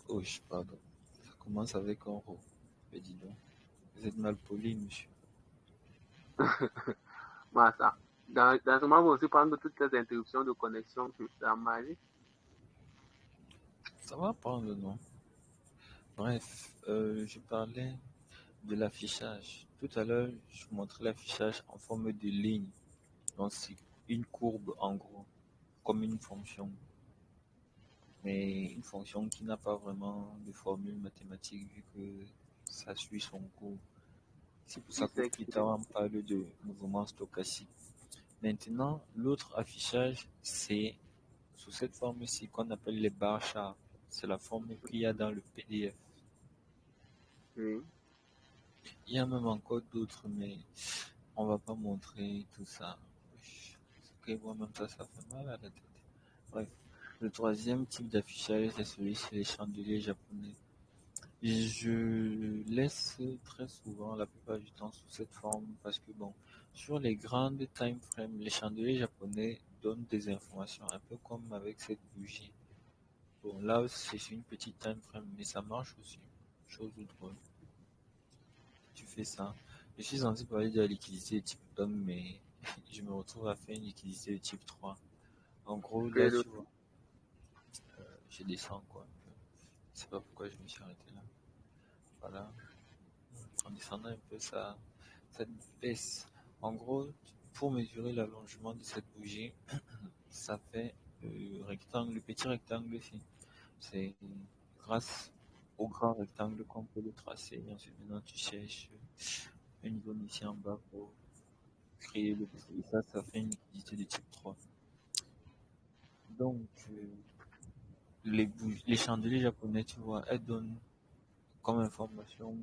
Oh, pardon. Ça commence avec un rot. Mais dis donc, vous êtes mal poli, monsieur. Voilà ça. Dans ce moment, vous aussi prendre toutes ces interruptions de connexion dans ma vie. Ça va prendre, non? Bref, je parlais de l'affichage. Tout à l'heure, je vous montrais l'affichage en forme de ligne. Donc, c'est une courbe, en gros, comme une fonction. Mais une fonction qui n'a pas vraiment de formule mathématique vu que ça suit son cours. C'est pour Qui ça que plus tard, s'exprime. on parle de mouvement stochastique. Maintenant, l'autre affichage, c'est sous cette forme-ci qu'on appelle les bar charts. C'est la forme qu'il y a dans le PDF. Oui. Il y a même encore d'autres, mais on va pas montrer tout ça. Ok, moi-même ça fait mal à la tête. Bref, le troisième type d'affichage, c'est celui sur les chandeliers japonais. Je laisse très souvent, la plupart du temps, sous cette forme parce que bon, sur les grandes time frames, les chandeliers japonais donnent des informations, un peu comme avec cette bougie. Bon, là, c'est une petite time frame, mais ça marche aussi. Chose ou drôle. Tu fais ça. Je suis censé parler de la liquidité de type homme, mais je me retrouve à faire une liquidité de type 3. En gros, là, tu vois, je descends quoi. Je sais pas pourquoi je me suis arrêté là. Voilà. En descendant un peu, ça baisse. En gros, pour mesurer l'allongement de cette bougie, ça fait le rectangle, le petit rectangle ici. C'est grâce au grand rectangle qu'on peut le tracer. Et ensuite, maintenant, tu cherches une zone ici en bas pour créer le petit. Et ça fait une liquidité de type 3. Donc, les chandeliers japonais, tu vois, elles donnent comme information,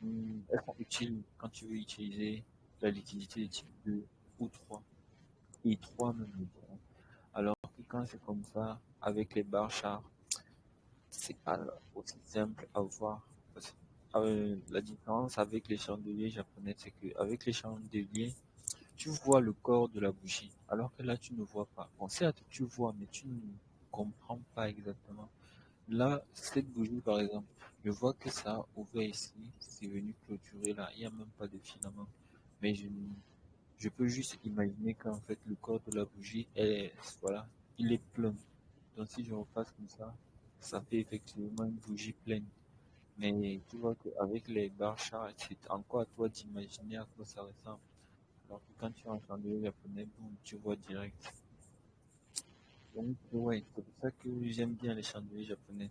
elles sont utiles quand tu veux utiliser la liquidité de type 2 ou 3. Et 3 même, je dirais. Alors que quand c'est comme ça, avec les barres chars, c'est pas aussi simple à voir. La différence avec les chandeliers japonais, c'est qu'avec les chandeliers, tu vois le corps de la bougie, alors que là, tu ne vois pas. Bon, certes, tu vois, mais tu ne comprends pas exactement. Là, cette bougie, par exemple, je vois que ça a ouvert ici, c'est venu clôturer là, il n'y a même pas de filament. Mais je peux juste imaginer qu'en fait, le corps de la bougie voilà, il est plein. Donc si je repasse comme ça fait effectivement une bougie pleine. Mais tu vois qu'avec les barres chars, c'est encore à toi d'imaginer à quoi ça ressemble. Alors que quand tu es en chandelier japonais, boum, tu vois direct. Donc ouais, c'est pour ça que j'aime bien les chandeliers japonais.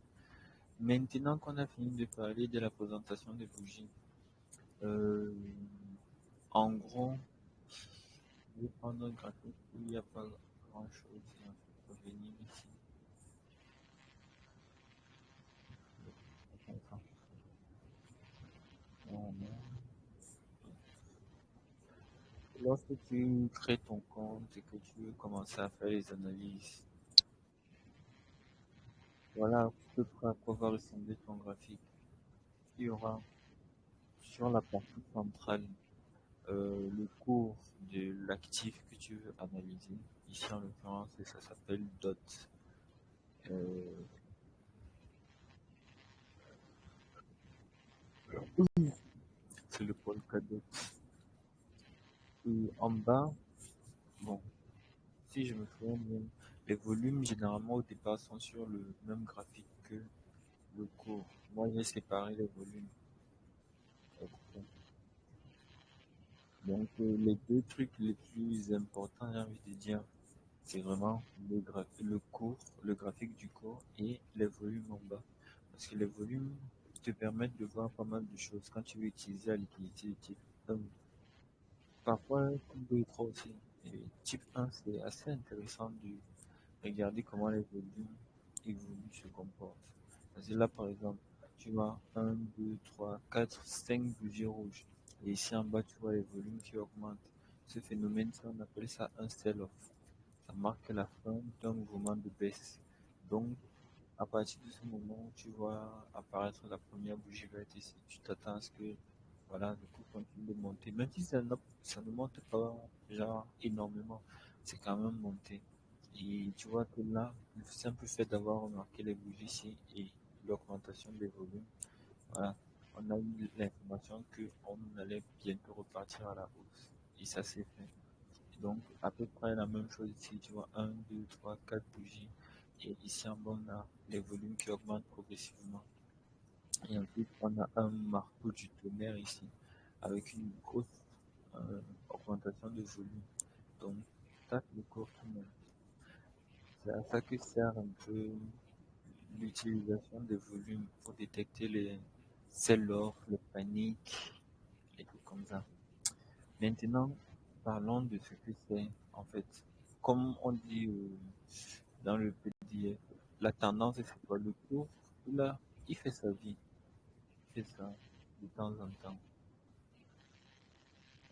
Maintenant qu'on a fini de parler de la présentation des bougies, euh, en gros, je vais prendre un graphique où il n'y a pas grand chose. Je vais venir ici. Attends, non, non. Lorsque tu crées ton compte et que tu veux commencer à faire les analyses, voilà à peu près à quoi va ressembler ton graphique. Il y aura sur la partie centrale le cours de l'actif que tu veux analyser. Ici en l'occurrence, ça s'appelle DOT. Euh, c'est le Polkadot. Et en bas, bon, si je me souviens bien, les volumes généralement au départ sont sur le même graphique que le cours. Moi, j'ai séparé les volumes. Donc, les deux trucs les plus importants, j'ai envie de dire, c'est vraiment le cours, le graphique du cours et les volumes en bas. Parce que les volumes te permettent de voir pas mal de choses quand tu veux utiliser la liquidité de type 1. Parfois, type 2 et 3 aussi. Et type 1, c'est assez intéressant de regarder comment les volumes évoluent, se comportent. Parce que là, par exemple, tu vois un 2 3 4 5 bougies rouges. Et ici en bas, tu vois les volumes qui augmentent. Ce phénomène, ça, on appelle ça un sell-off. Ça marque la fin d'un mouvement de baisse. Donc, à partir de ce moment où tu vois apparaître la première bougie verte ici, tu t'attends à ce que voilà, le cours continue de monter. Même si ça ne monte pas genre énormément, c'est quand même monté. Et tu vois que là, le simple fait d'avoir remarqué les bougies ici et l'augmentation des volumes, voilà, on a eu l'information qu'on allait bientôt repartir à la hausse. Et ça s'est fait. Et donc, à peu près la même chose ici, tu vois, un 2 3 4 bougies. Et ici en bas, on a les volumes qui augmentent progressivement. Et ensuite, on a un marteau du tonnerre ici, avec une grosse augmentation de volume. Donc, tac, le cours qui monte. C'est à ça que sert un peu l'utilisation des volumes pour détecter les sell-off, les paniques et tout comme ça. Maintenant, parlons de ce que c'est en fait. Comme on dit dans le PDF, la tendance c'est quoi? Le cours, là, il fait sa vie, il fait ça de temps en temps.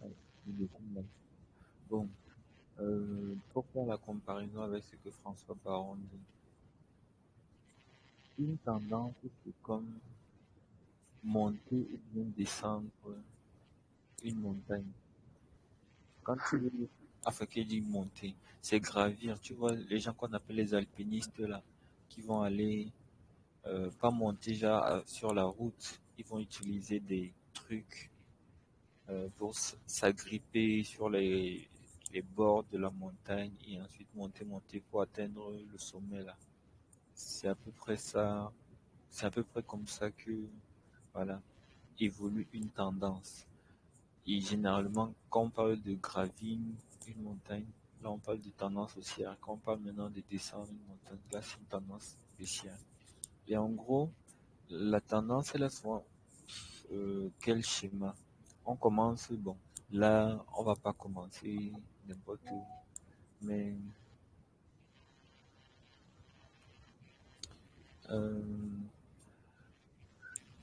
Ouais, il est comme ça. Bon, pour faire la comparaison avec ce que François Baron dit, une tendance c'est comme monter ou bien descendre une montagne. Quand tu veux, enfin, qui dit monter, c'est gravir. Tu vois, les gens qu'on appelle les alpinistes là, qui vont aller, pas monter déjà sur la route, ils vont utiliser des trucs pour s'agripper sur les bords de la montagne et ensuite monter pour atteindre le sommet là. C'est à peu près ça, c'est à peu près comme ça que, voilà, évolue une tendance. Et généralement, quand on parle de gravir une montagne, là on parle de tendance haussière. Quand on parle maintenant de descendre une montagne, là c'est une tendance baissière. Et en gros, la tendance, elle a souvent quel schéma? On commence, bon, là on va pas commencer n'importe où, mais euh,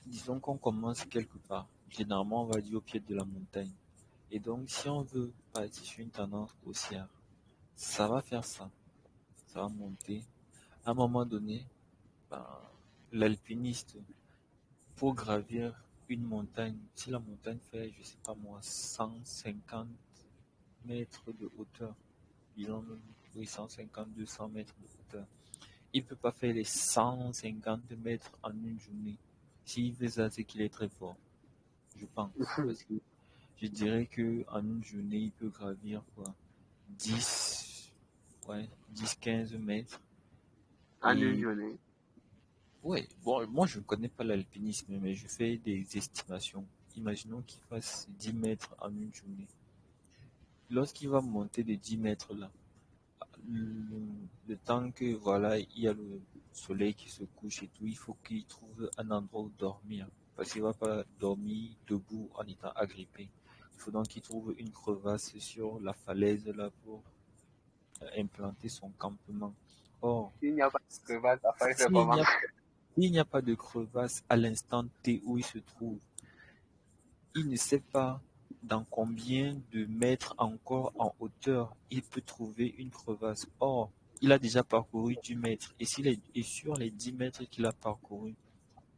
disons qu'on commence quelque part. Généralement, on va dire au pied de la montagne. Et donc, si on veut partir sur une tendance haussière, ça va faire ça. Ça va monter. À un moment donné, ben, l'alpiniste, pour gravir une montagne, si la montagne fait, je sais pas moi, 150 mètres de hauteur, disons, oui, 150, 200 mètres de hauteur, il ne peut pas faire les 150 mètres en une journée. S'il fait ça, c'est qu'il est très fort, je pense. Parce que je dirais que en une journée, il peut gravir quoi, 10, ouais, 10-15 mètres. En une Et journée. ouais, bon, moi je ne connais pas l'alpinisme, mais je fais des estimations. Imaginons qu'il fasse 10 mètres en une journée. Lorsqu'il va monter de 10 mètres là, le, le temps que voilà, il y a le soleil qui se couche et tout, il faut qu'il trouve un endroit où dormir. Parce qu'il ne va pas dormir debout en étant agrippé. Il faut donc qu'il trouve une crevasse sur la falaise là pour implanter son campement. Or, S'il n'y a pas de crevasse, ça fait s'il comment? n'y a s'il n'y a pas de crevasse à l'instant T où il se trouve, il ne sait pas dans combien de mètres encore en hauteur il peut trouver une crevasse. Or, il a déjà parcouru 10 mètres. Et s'il est sur les 10 mètres qu'il a parcouru,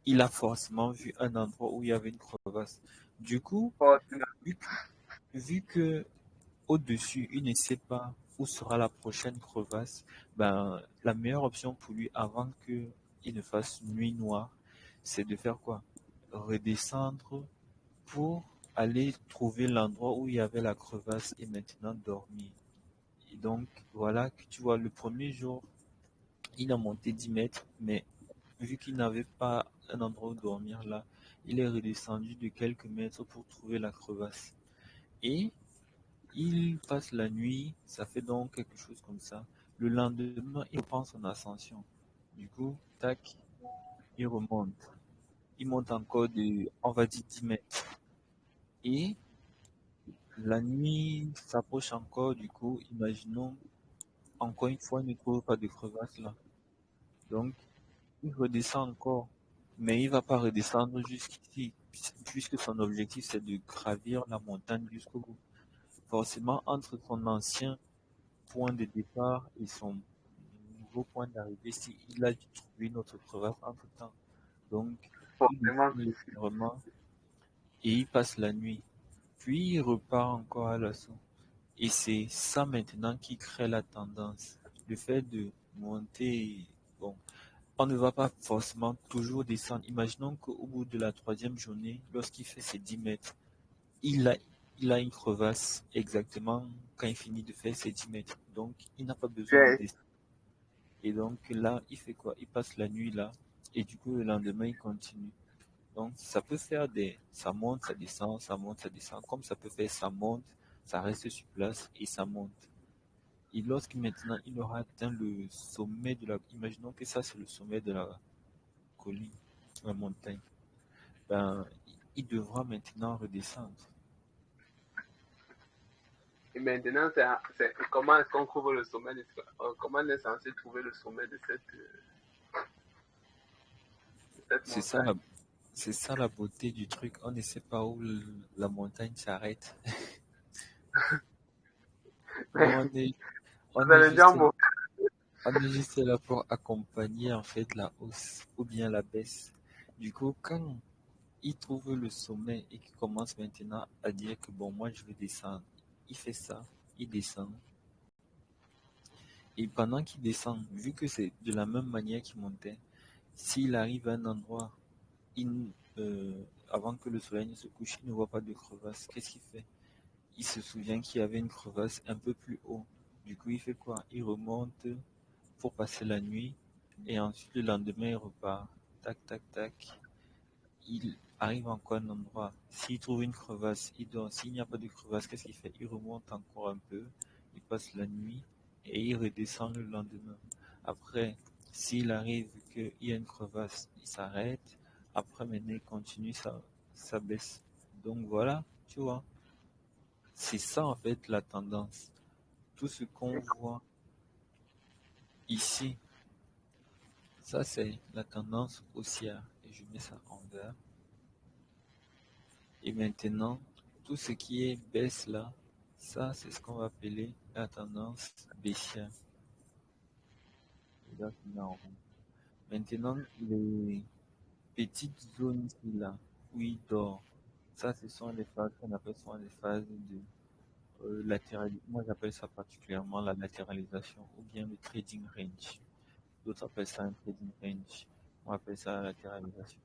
il a forcément vu un endroit où il y avait une crevasse. Du coup, Forcément. vu que, vu que au-dessus, il ne sait pas où sera la prochaine crevasse, ben, la meilleure option pour lui avant qu'il ne fasse nuit noire, c'est de faire quoi? Redescendre pour aller trouver l'endroit où il y avait la crevasse et maintenant dormir. Et donc, voilà que tu vois, le premier jour, il a monté 10 mètres, mais vu qu'il n'avait pas un endroit où dormir là, il est redescendu de quelques mètres pour trouver la crevasse. Et il passe la nuit, ça fait donc quelque chose comme ça. Le lendemain, il reprend son ascension. Du coup, tac, il remonte. Il monte encore de, on va dire, 10 mètres. Et la nuit s'approche encore, du coup, imaginons, encore une fois, il ne trouve pas de crevasse là. Donc, il redescend encore. Mais il ne va pas redescendre jusqu'ici, puisque son objectif c'est de gravir la montagne jusqu'au bout. Forcément, entre son ancien point de départ et son nouveau point d'arrivée, il a dû trouver une autre crevasse entre temps. Donc, il Forcément. descend légèrement et il passe la nuit. Puis il repart encore à l'assaut. Et c'est ça maintenant qui crée la tendance. Le fait de monter, bon, on ne va pas forcément toujours descendre. Imaginons qu'au bout de la troisième journée, lorsqu'il fait ses 10 mètres, il a, il a une crevasse exactement quand il finit de faire ses 10 mètres. Donc, il n'a pas besoin de J'ai- descendre. Et donc là, il fait quoi? Il passe la nuit là. Et du coup, le lendemain, il continue. Donc, ça peut faire des... Ça monte, ça descend, ça monte, ça descend. Comme ça peut faire, ça monte, ça reste sur place et ça monte. Et lorsque maintenant, il aura atteint le sommet de la... Imaginons que ça, c'est le sommet de la colline, la montagne. Ben, il devra maintenant redescendre. Et maintenant, comment est-ce qu'on trouve le sommet comment on est censé trouver le sommet de cette C'est ça montagne? la, c'est ça la beauté du truc. On ne sait pas où la montagne s'arrête. Nous, Mais on vous est allez dire, juste, bon, on est juste là pour accompagner en fait la hausse ou bien la baisse. Du coup, quand il trouve le sommet et qu'il commence maintenant à dire que bon, moi je vais descendre, il fait ça, il descend. Et pendant qu'il descend, vu que c'est de la même manière qu'il montait, s'il arrive à un endroit, il, avant que le soleil ne se couche, il ne voit pas de crevasse. Qu'est-ce qu'il fait? Il se souvient qu'il y avait une crevasse un peu plus haut. Du coup, il fait quoi? Il remonte pour passer la nuit et ensuite le lendemain, il repart. Tac, tac, tac. Il arrive encore à un endroit. S'il trouve une crevasse, il dort. S'il n'y a pas de crevasse, qu'est-ce qu'il fait? Il remonte encore un peu, il passe la nuit et il redescend le lendemain. Après, s'il arrive qu'il y a une crevasse, il s'arrête. Après, maintenant, il continue sa baisse. Donc voilà, tu vois, c'est ça en fait la tendance. Tout ce qu'on voit ici, ça c'est la tendance haussière. Et je mets ça en vert. Et maintenant, tout ce qui est baisse là, ça c'est ce qu'on va appeler la tendance baissière. Là, c'est en rond. Maintenant, les petites zones ici là, où il dort, ça ce sont les phases qu'on appelle souvent les phases de latéralisation. Moi j'appelle ça particulièrement la latéralisation ou bien le trading range. D'autres appellent ça un trading range. On appelle ça la latéralisation.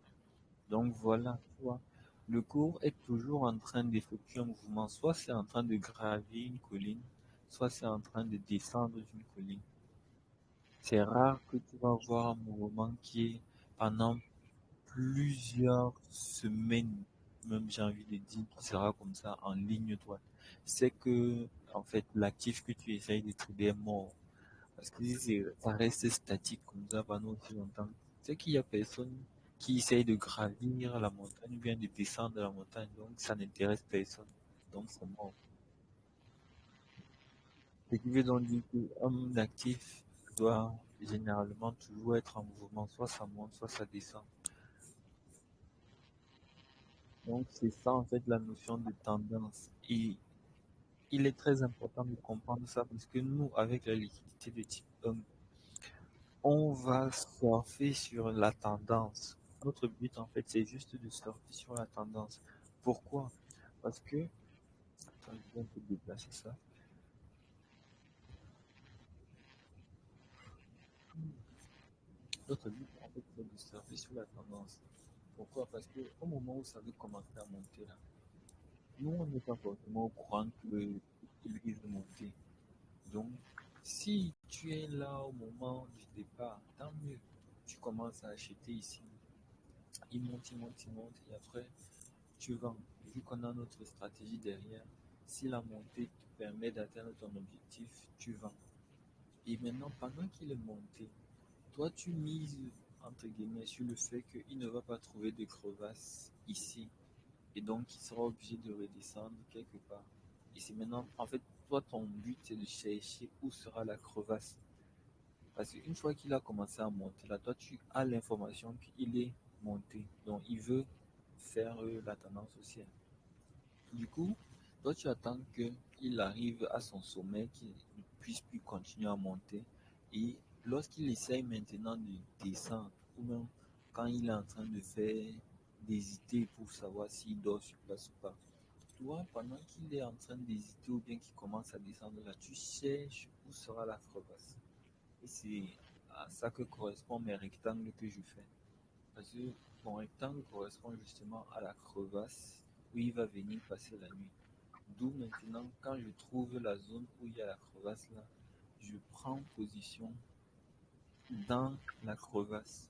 Donc voilà, tu vois, le cours est toujours en train d'effectuer un mouvement. Soit c'est en train de gravir une colline, soit c'est en train de descendre une colline. C'est rare que tu vas voir un mouvement qui est pendant plusieurs semaines, même j'ai envie de dire, qui sera comme ça en ligne droite. C'est que, en fait, l'actif que tu essayes de trader est mort. Parce que si ça reste statique comme ça pendant aussi longtemps, c'est qu'il y a personne qui essaye de gravir la montagne ou bien de descendre la montagne, donc ça n'intéresse personne. Donc c'est mort. Ce qui veut donc dire qu'un actif doit généralement toujours être en mouvement, soit ça monte, soit ça descend. Donc c'est ça en fait la notion de tendance. Et il est très important de comprendre ça parce que nous, avec la liquidité de type 1, on va surfer sur la tendance. Notre but, en fait, c'est juste de surfer sur la tendance. Pourquoi? Parce que, attends, je vais un peu déplacer ça. Notre but, en fait, c'est de surfer sur la tendance. Pourquoi? Parce que au moment où ça veut commencer à monter là, nous, on n'est pas forcément au courant qu'il risque de monter. Donc, si tu es là au moment du départ, tant mieux. Tu commences à acheter ici. Il monte, il monte, il monte. Et après, tu vends. Vu qu'on a notre stratégie derrière, si la montée te permet d'atteindre ton objectif, tu vends. Et maintenant, pendant qu'il est monté, toi, tu mises, entre guillemets, sur le fait qu'il ne va pas trouver de crevasse ici. Et donc, il sera obligé de redescendre quelque part. Et c'est maintenant, en fait, toi, ton but, c'est de chercher où sera la crevasse. Parce qu'une fois qu'il a commencé à monter, là, toi, tu as l'information qu'il est monté. Donc, il veut faire la tendance haussière. Du coup, toi, tu attends qu'il arrive à son sommet, qu'il ne puisse plus continuer à monter. Et lorsqu'il essaye maintenant de descendre, ou même quand il est en train de faire, d'hésiter pour savoir s'il dort sur place ou pas, toi, pendant qu'il est en train d'hésiter ou bien qu'il commence à descendre là, tu cherches où sera la crevasse. Et c'est à ça que correspond mes rectangles que je fais. Parce que mon rectangle correspond justement à la crevasse où il va venir passer la nuit. D'où maintenant, quand je trouve la zone où il y a la crevasse là, je prends position dans la crevasse.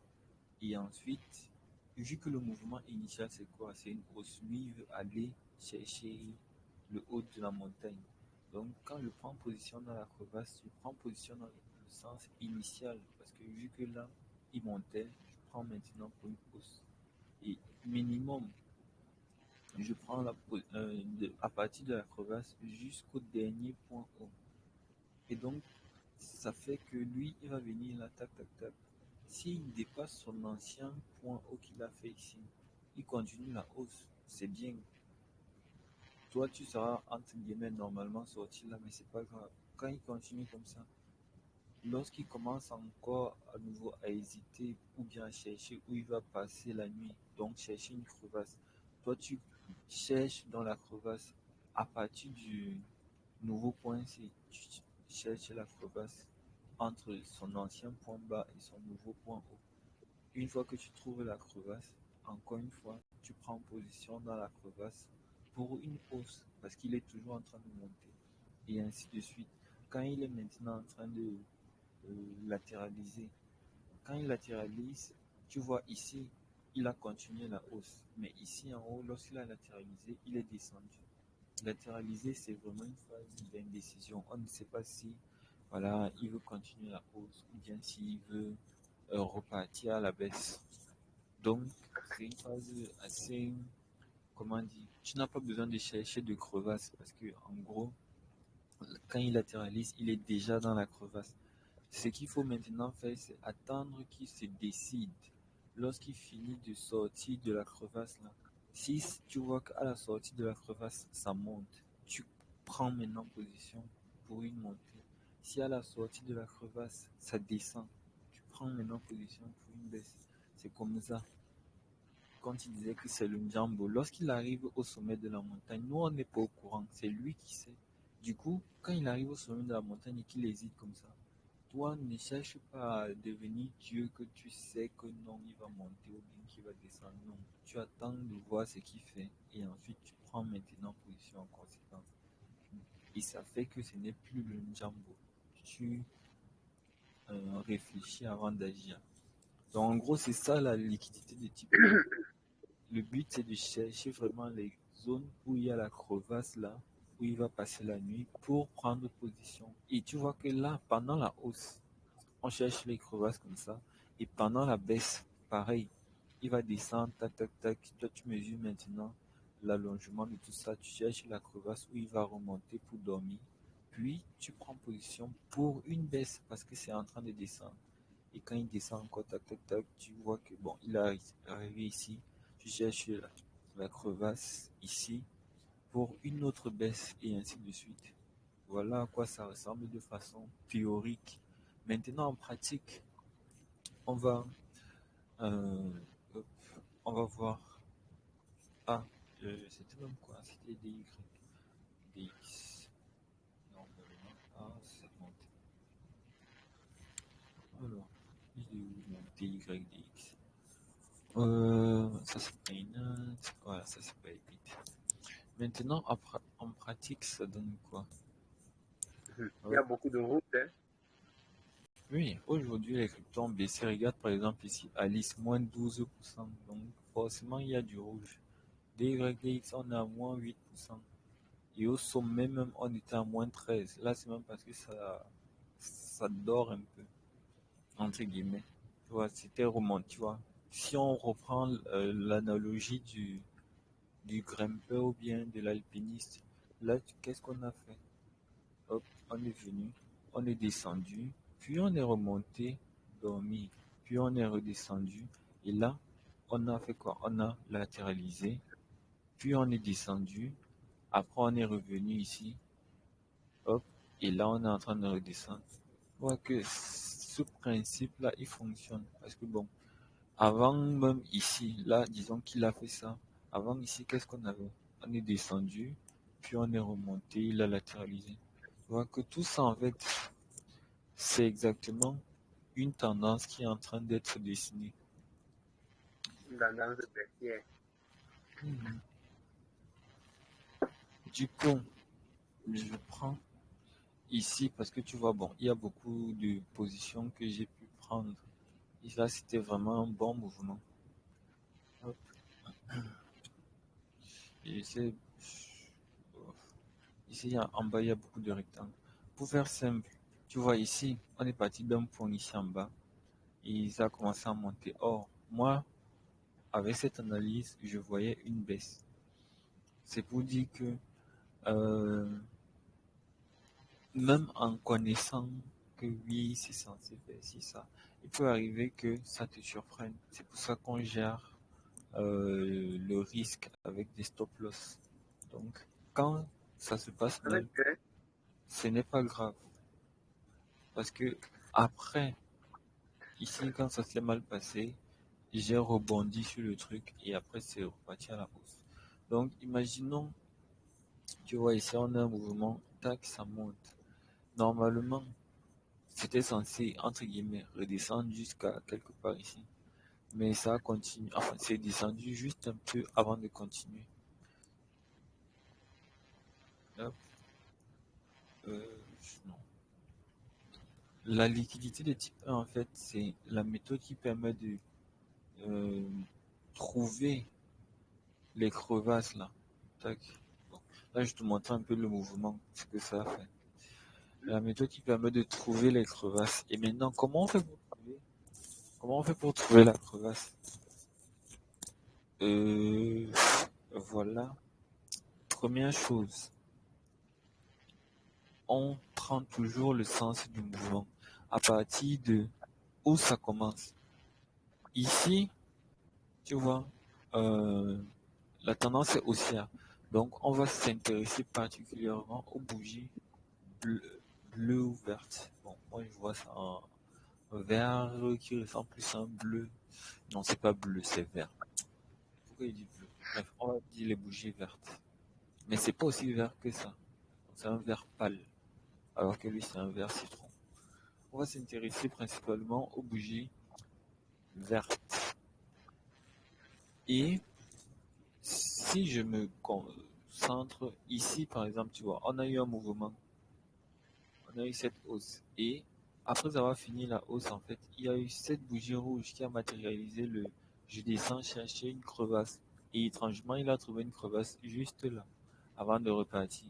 Et ensuite, vu que le mouvement initial c'est quoi? C'est une hausse. Lui, il veut aller chercher le haut de la montagne. Donc, quand je prends position dans la crevasse, je prends position dans le sens initial. Parce que vu que là, il montait, je prends maintenant pour une hausse. Et minimum, je prends à partir de la crevasse jusqu'au dernier point haut. Et donc, ça fait que lui, il va venir là, tac, tac, tac. S'il dépasse son ancien point haut qu'il a fait ici, il continue la hausse. C'est bien. Toi, tu seras, entre guillemets, normalement sorti là, mais c'est pas grave. Quand il continue comme ça, lorsqu'il commence encore à nouveau à hésiter ou bien à chercher où il va passer la nuit, donc chercher une crevasse, toi, tu cherches dans la crevasse à partir du nouveau point C, tu cherches la crevasse entre son ancien point bas et son nouveau point haut. Une fois que tu trouves la crevasse, encore une fois, tu prends position dans la crevasse pour une hausse parce qu'il est toujours en train de monter. Et ainsi de suite. Quand il est maintenant en train de latéraliser, quand il latéralise, tu vois ici, il a continué la hausse. Mais ici en haut, lorsqu'il a latéralisé, il est descendu. Latéraliser, c'est vraiment une phase d'indécision. On ne sait pas si voilà, il veut continuer la hausse ou bien s'il veut repartir à la baisse. Donc, c'est une phase assez, comment dire, tu n'as pas besoin de chercher de crevasse parce que, en gros, quand il latéralise, il est déjà dans la crevasse. Ce qu'il faut maintenant faire, c'est attendre qu'il se décide. Lorsqu'il finit de sortir de la crevasse, là, si tu vois qu'à la sortie de la crevasse, ça monte, tu prends maintenant position pour une montée. Si à la sortie de la crevasse, ça descend, tu prends maintenant position pour une baisse. C'est comme ça. Quand il disait que c'est le Njambo, lorsqu'il arrive au sommet de la montagne, nous on n'est pas au courant, c'est lui qui sait. Du coup, quand il arrive au sommet de la montagne et qu'il hésite comme ça, toi ne cherche pas à devenir Dieu que tu sais que non, il va monter ou bien qu'il va descendre. Non, tu attends de voir ce qu'il fait et ensuite tu prends maintenant position en conséquence. Et ça fait que ce n'est plus le Njambo. Tu réfléchis avant d'agir. Donc en gros, c'est ça la liquidité de type 1. Le but, c'est de chercher vraiment les zones où il y a la crevasse là, où il va passer la nuit pour prendre position. Et tu vois que là, pendant la hausse, on cherche les crevasses comme ça. Et pendant la baisse, pareil, il va descendre, tac, tac, tac. Toi, tu mesures maintenant l'allongement de tout ça. Tu cherches la crevasse où il va remonter pour dormir. Puis, tu prends position pour une baisse parce que c'est en train de descendre. Et quand il descend encore, tac, tac, tac, tu vois que bon, il est arrivé ici. Tu cherches la crevasse ici pour une autre baisse et ainsi de suite. Voilà à quoi ça ressemble de façon théorique. Maintenant, en pratique, on va, euh, hop, on va voir. Ah, c'était même quoi? C'était DY, DX. Normalement, ah, c'est monté. Alors, il est où mon DY, DX? Ça c'est pas une. Voilà, ça c'est pas vite. Maintenant, en pratique, ça donne quoi? Il y Hop. a beaucoup de routes, hein. Oui, aujourd'hui, les cryptos ont baissé. Regarde par exemple ici, Alice, moins 12%. Donc, forcément, il y a du rouge. DYDX, on est à moins 8%. Et au sommet même, on était à moins 13. Là, c'est même parce que ça dort un peu, entre guillemets. Tu vois, c'était remonté, tu vois. Si on reprend l'analogie du grimpeur ou bien de l'alpiniste, là, qu'est-ce qu'on a fait? Hop, on est venu, on est descendu, puis on est remonté, dormi, puis on est redescendu. Et là, on a fait quoi? On a latéralisé, puis on est descendu, après on est revenu ici, hop, et là on est en train de redescendre. On voit que ce principe-là, il fonctionne. Parce que bon, avant même ici, là, disons qu'il a fait ça. Avant ici, qu'est-ce qu'on avait? On est descendu, puis on est remonté, il a latéralisé. On voit que tout ça, en fait, c'est exactement une tendance qui est en train d'être dessinée. Une tendance baissière. Mhm. Du coup, je prends ici parce que tu vois, bon, il y a beaucoup de positions que j'ai pu prendre. Et là, c'était vraiment un bon mouvement. Hop. Et ici, en bas, il y a beaucoup de rectangles. Pour faire simple, tu vois ici, on est parti d'un point ici en bas et ça a commencé à monter. Or, moi, avec cette analyse, je voyais une baisse. C'est pour dire que euh, même en connaissant que oui, c'est censé faire ci, ça, il peut arriver que ça te surprenne. C'est pour ça qu'on gère le risque avec des stop loss. Donc, quand ça se passe mal, Ok. ce n'est pas grave. Parce que après, ici, quand ça s'est mal passé, j'ai rebondi sur le truc et après, c'est reparti à la hausse. Donc, imaginons, tu vois, ici, on a un mouvement, tac, ça monte. Normalement, c'était censé, entre guillemets, redescendre jusqu'à quelque part ici. Mais ça continue, enfin, c'est descendu juste un peu avant de continuer. Hop, euh, non. La liquidité de type 1, en fait, c'est la méthode qui permet de euh, trouver les crevasses là. Tac. Bon. Là, je te montre un peu le mouvement, ce que ça fait. La méthode qui permet de trouver les crevasses. Et maintenant, comment on fait pour trouver la crevasse? Euh, voilà. Première chose, on prend toujours le sens du mouvement à partir de où ça commence. Ici, tu vois, euh, la tendance est haussière. Donc, on va s'intéresser particulièrement aux bougies bleues ou vertes. Bon, moi, je vois ça en vert qui ressemble plus à un bleu. Non, c'est pas bleu, c'est vert. Pourquoi il dit bleu? Bref, on va dire les bougies vertes. Mais c'est pas aussi vert que ça. C'est un vert pâle, alors que lui, c'est un vert citron. On va s'intéresser principalement aux bougies vertes. Et si je me concentre ici, par exemple, tu vois, on a eu un mouvement, on a eu cette hausse. Et après avoir fini la hausse, en fait, il y a eu cette bougie rouge qui a matérialisé le je descends chercher une crevasse. Et étrangement, il a trouvé une crevasse juste là, avant de repartir.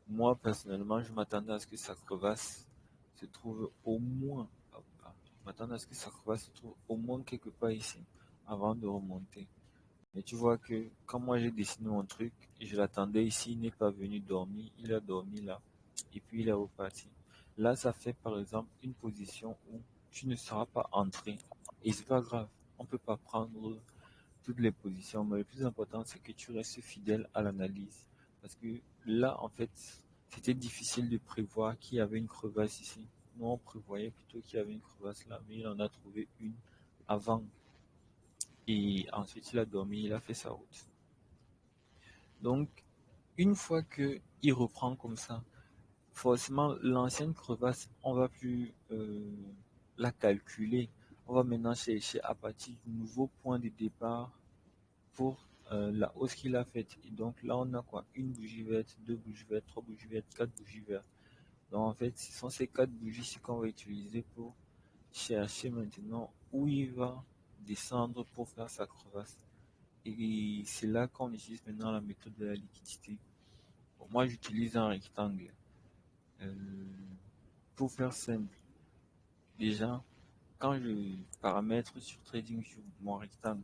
Moi, personnellement, je m'attendais à ce que sa crevasse se trouve au moins, je m'attendais à ce que sa crevasse se trouve au moins quelque part ici, avant de remonter. Mais tu vois que quand moi j'ai dessiné mon truc, et je l'attendais ici, il n'est pas venu dormir, il a dormi là, et puis il est reparti. Là, ça fait par exemple une position où tu ne seras pas entré. Et c'est pas grave, on peut pas prendre toutes les positions, mais le plus important, c'est que tu restes fidèle à l'analyse. Parce que là, en fait, c'était difficile de prévoir qu'il y avait une crevasse ici. Nous, on prévoyait plutôt qu'il y avait une crevasse là, mais il en a trouvé une avant. Et ensuite, il a dormi, il a fait sa route. Donc, une fois que il reprend comme ça, forcément, l'ancienne crevasse, on va plus la calculer. On va maintenant chercher à partir du nouveau point de départ pour la hausse qu'il a faite. Et donc là, on a quoi? Une bougie verte, deux bougies vertes, trois bougies vertes, quatre bougies vertes. Donc en fait, ce sont ces quatre bougies qu'on va utiliser pour chercher maintenant où il va descendre pour faire sa crevasse. Et c'est là qu'on utilise maintenant la méthode de la liquidité. Bon, moi, j'utilise un rectangle. Euh, pour faire simple, déjà, quand je paramètre sur TradingView mon rectangle,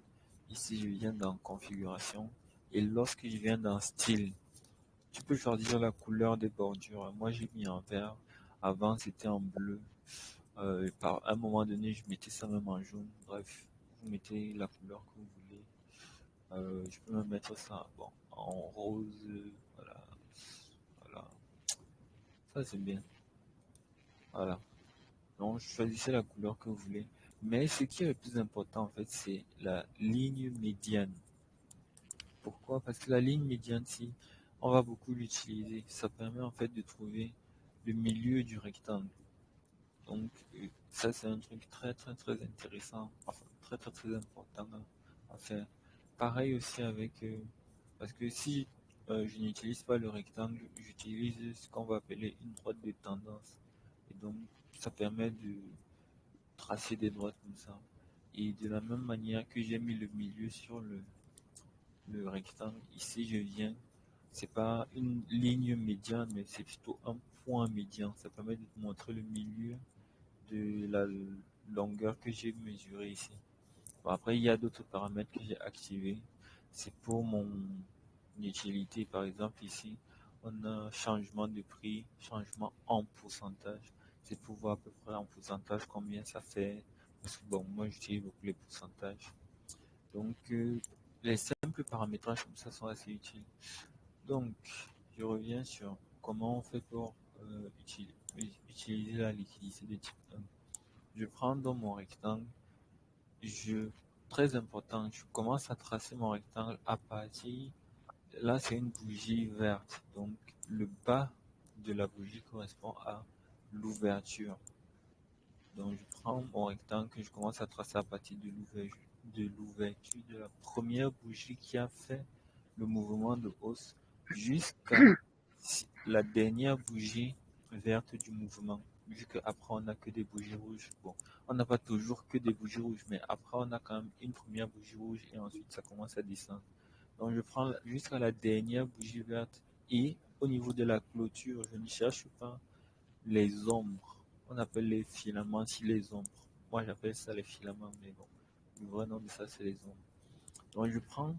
ici je viens dans configuration et lorsque je viens dans style, tu peux choisir la couleur des bordures. Moi j'ai mis en vert, avant c'était en bleu. Par un moment donné je mettais ça même en jaune. Bref, vous mettez la couleur que vous voulez. Je peux même mettre ça bon, en rose. Voilà, voilà. Ça c'est bien. Voilà. Donc choisissez la couleur que vous voulez. Mais ce qui est le plus important en fait, c'est la ligne médiane. Pourquoi? Parce que la ligne médiane, si on va beaucoup l'utiliser, ça permet en fait de trouver le milieu du rectangle. Donc, ça, c'est un truc très, très, très intéressant, enfin, très, très, très important à faire. Pareil aussi avec, parce que si je n'utilise pas le rectangle, j'utilise ce qu'on va appeler une droite de tendance. Et donc, ça permet de tracer des droites comme ça. Et de la même manière que j'ai mis le milieu sur le rectangle, ici je viens, c'est pas une ligne médiane, mais c'est plutôt un point médian. Ça permet de te montrer le milieu de la longueur que j'ai mesurée ici. Bon, après, il y a d'autres paramètres que j'ai activés. C'est pour mon utilité. Par exemple, ici, on a changement de prix, changement en pourcentage. C'est pour voir à peu près en pourcentage combien ça fait. Parce que bon, moi, j'utilise beaucoup les pourcentages. Donc, les simples paramétrages comme ça sont assez utiles. Donc, je reviens sur comment on fait pour utiliser la liquidité de type 1. Je prends dans mon rectangle, très important, je commence à tracer mon rectangle à partir, là c'est une bougie verte, donc le bas de la bougie correspond à l'ouverture. Donc je prends mon rectangle que je commence à tracer à partir de l'ouverture de la première bougie qui a fait le mouvement de hausse jusqu'à la dernière bougie verte du mouvement. Vu qu'après on n'a que des bougies rouges. Bon, on n'a pas toujours que des bougies rouges, mais après on a quand même une première bougie rouge et ensuite ça commence à descendre. Donc je prends jusqu'à la dernière bougie verte et au niveau de la clôture, je ne cherche pas les ombres. On appelle les filaments si les ombres. Moi j'appelle ça les filaments, mais bon, le vrai nom de ça c'est les ombres. Donc je prends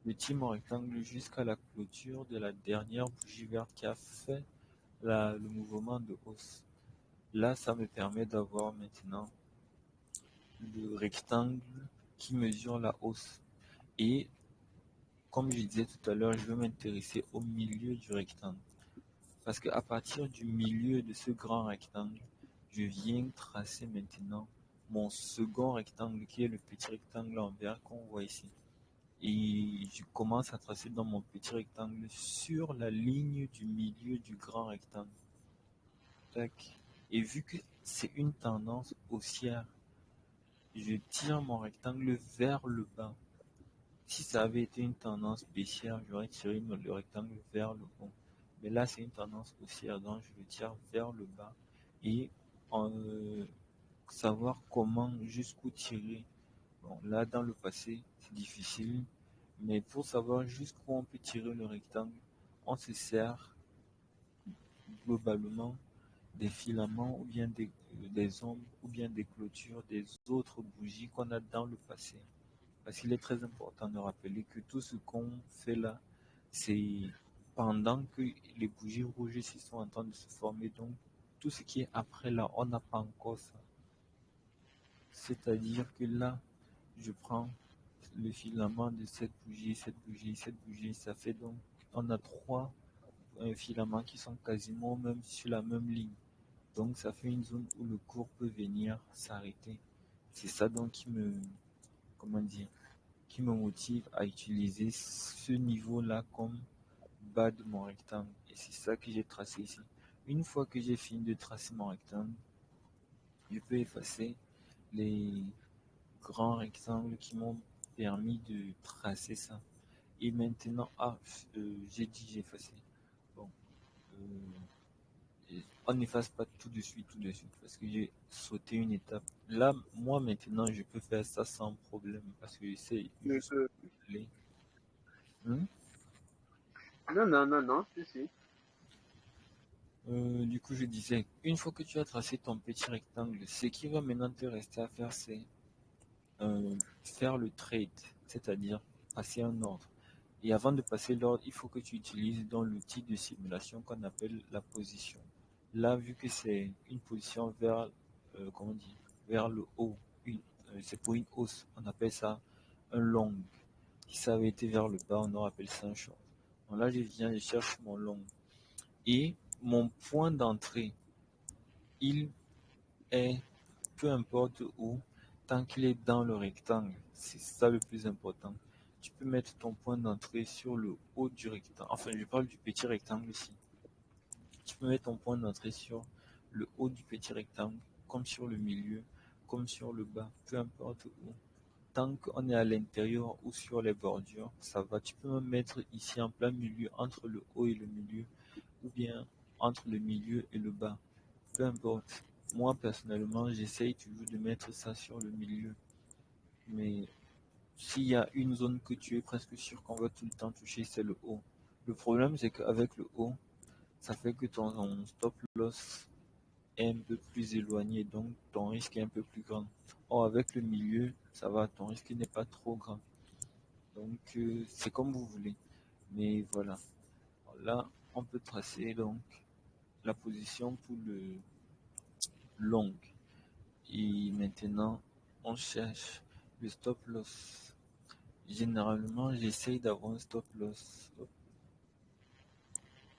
le petit rectangle jusqu'à la clôture de la dernière bougie verte qui a fait le mouvement de hausse. Là, ça me permet d'avoir maintenant le rectangle qui mesure la hausse. Et comme je disais tout à l'heure, je vais m'intéresser au milieu du rectangle. Parce qu'à partir du milieu de ce grand rectangle, je viens tracer maintenant mon second rectangle qui est le petit rectangle en vert qu'on voit ici. Et je commence à tracer dans mon petit rectangle sur la ligne du milieu du grand rectangle. Tac. Et vu que c'est une tendance haussière, je tire mon rectangle vers le bas. Si ça avait été une tendance baissière, j'aurais tiré le rectangle vers le haut. Mais là, c'est une tendance haussière, donc je le tire vers le bas. Et savoir comment, jusqu'où tirer. Bon, là, dans le passé, c'est difficile. Mais pour savoir jusqu'où on peut tirer le rectangle, on se sert globalement des filaments ou bien des ombres ou bien des clôtures des autres bougies qu'on a dans le passé. Parce qu'il est très important de rappeler que tout ce qu'on fait là, c'est pendant que les bougies rouges sont en train de se former. Donc, tout ce qui est après là, on n'a pas encore ça. C'est-à-dire que là, je prends le filament de cette bougie, cette bougie, cette bougie. Ça fait donc, on a trois filaments qui sont quasiment même sur la même ligne. Donc ça fait une zone où le cours peut venir s'arrêter. C'est ça donc comment dire, qui me motive à utiliser ce niveau-là comme bas de mon rectangle. Et c'est ça que j'ai tracé ici. Une fois que j'ai fini de tracer mon rectangle, je peux effacer les grands rectangles qui m'ont permis de tracer ça. Et maintenant, j'ai dit j'ai effacé. Bon, on n'efface pas tout de suite, parce que j'ai sauté une étape. Là, moi maintenant, je peux faire ça sans problème, parce que c'est juste les. Non, non, non, non, si. Du coup, je disais, une fois que tu as tracé ton petit rectangle, ce qui va maintenant te rester à faire, c'est faire le trade, c'est-à-dire passer un ordre. Et avant de passer l'ordre, il faut que tu utilises dans l'outil de simulation qu'on appelle la position. Là, vu que c'est une position vers, comment dire, vers le haut, c'est pour une hausse, on appelle ça un long. Si ça avait été vers le bas, on aurait appelé ça un short. Donc là, je cherche mon long. Et mon point d'entrée, il est, peu importe où, tant qu'il est dans le rectangle. C'est ça le plus important. Tu peux mettre ton point d'entrée sur le haut du rectangle. Enfin, je parle du petit rectangle ici. Tu peux mettre ton point d'entrée sur le haut du petit rectangle comme sur le milieu, comme sur le bas, peu importe où. Tant qu'on est à l'intérieur ou sur les bordures, ça va. Tu peux me mettre ici en plein milieu, entre le haut et le milieu, ou bien entre le milieu et le bas. Peu importe. Moi, personnellement, j'essaye toujours de mettre ça sur le milieu. Mais s'il y a une zone que tu es presque sûr qu'on va tout le temps toucher, c'est le haut. Le problème, c'est qu'avec le haut, ça fait que ton stop loss est un peu plus éloigné, donc ton risque est un peu plus grand. Or, avec le milieu, ça va, ton risque n'est pas trop grand. Donc, c'est comme vous voulez. Mais voilà. Là, on peut tracer donc la position pour le long. Et maintenant, on cherche le stop loss. Généralement, j'essaye d'avoir un stop loss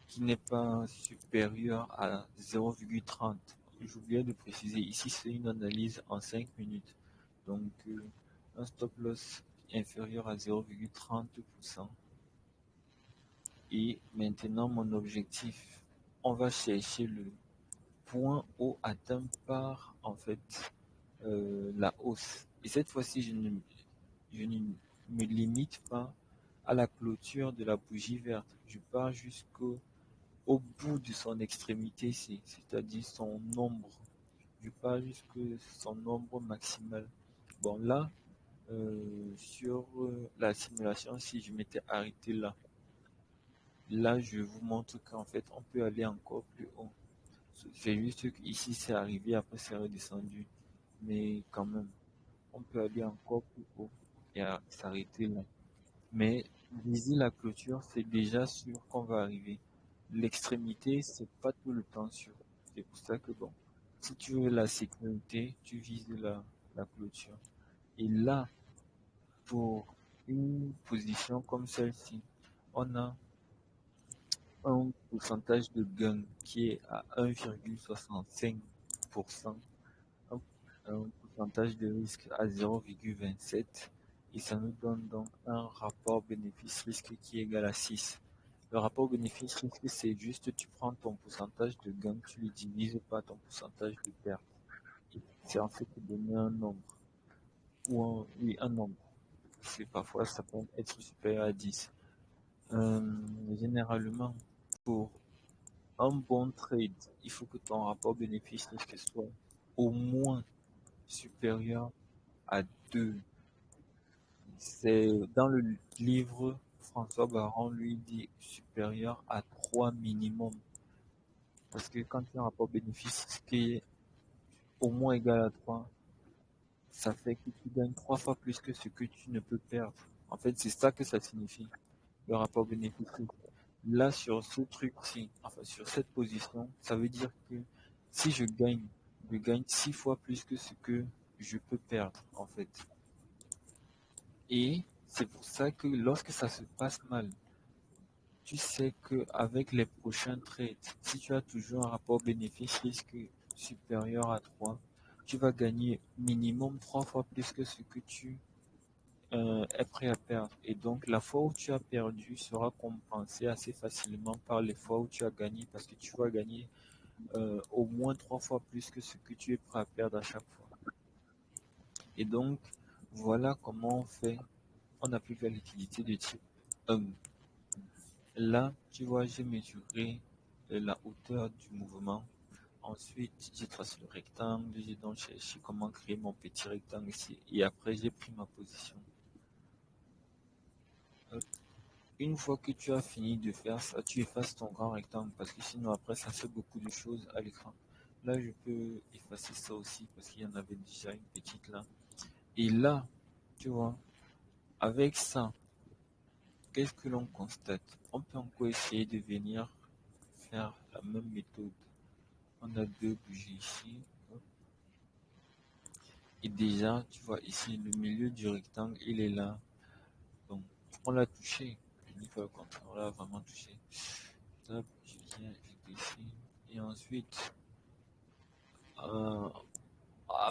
qui n'est pas supérieur à 0,30. J'oubliais de préciser, ici c'est une analyse en 5 minutes. Donc, un stop loss inférieur à 0,30%. Et maintenant, mon objectif, on va chercher le point haut atteint par, en fait, la hausse. Et cette fois-ci, je ne me limite pas à la clôture de la bougie verte. Je pars jusqu'au bout de son extrémité, c'est-à-dire son ombre. Je pars jusqu'à son ombre maximale. Bon, là, sur la simulation, si je m'étais arrêté là, je vous montre qu'en fait, on peut aller encore plus haut. C'est juste qu'ici, c'est arrivé, après c'est redescendu. Mais quand même, on peut aller encore plus haut et s'arrêter là. Mais viser la clôture, c'est déjà sûr qu'on va arriver. L'extrémité, c'est pas tout le temps sûr. C'est pour ça que bon, si tu veux la sécurité, tu vises la clôture. Et là, pour une position comme celle-ci, on a un pourcentage de gain qui est à 1,65%, un, un pourcentage de risque à 0,27 et ça nous donne donc un rapport bénéfice-risque qui est égal à 6. Le rapport bénéfice-risque, c'est juste tu prends ton pourcentage de gain, tu le divises par ton pourcentage de perte. C'est en fait te donner un nombre. Oui, un nombre. C'est parfois ça peut être supérieur à 10. Généralement, pour un bon trade, il faut que ton rapport bénéfice-risque soit au moins supérieur à 2. C'est dans le livre, François Baron lui dit supérieur à 3 minimum. Parce que quand tu as un rapport bénéfice qui est au moins égal à 3, ça fait que tu gagnes 3 fois plus que ce que tu ne peux perdre. En fait, c'est ça que ça signifie, le rapport bénéfice. Là, sur ce truc-ci, enfin sur cette position, ça veut dire que si je gagne 6 fois plus que ce que je peux perdre, en fait. Et c'est pour ça que lorsque ça se passe mal, tu sais qu'avec les prochains trades, si tu as toujours un rapport bénéfice-risque supérieur à 3, tu vas gagner minimum 3 fois plus que ce que tu es prêt à perdre. Et donc, la fois où tu as perdu sera compensée assez facilement par les fois où tu as gagné parce que tu vas gagner au moins 3 fois plus que ce que tu es prêt à perdre à chaque fois. Et donc, voilà comment on fait. On applique la liquidité de type 1. Là, tu vois, j'ai mesuré la hauteur du mouvement. Ensuite, j'ai tracé le rectangle, j'ai donc cherché comment créer mon petit rectangle ici. Et après, j'ai pris ma position. Une fois que tu as fini de faire ça, tu effaces ton grand rectangle parce que sinon après, ça fait beaucoup de choses à l'écran. Là, je peux effacer ça aussi parce qu'il y en avait déjà une petite là. Et là, tu vois, avec ça, qu'est-ce que l'on constate? On peut encore essayer de venir faire la même méthode. On a deux bougies ici. Et déjà, tu vois ici, le milieu du rectangle, il est là. Donc, on l'a touché. Je dis pas le contraire, on l'a vraiment touché. Hop, je viens, je dessine. Et ensuite, à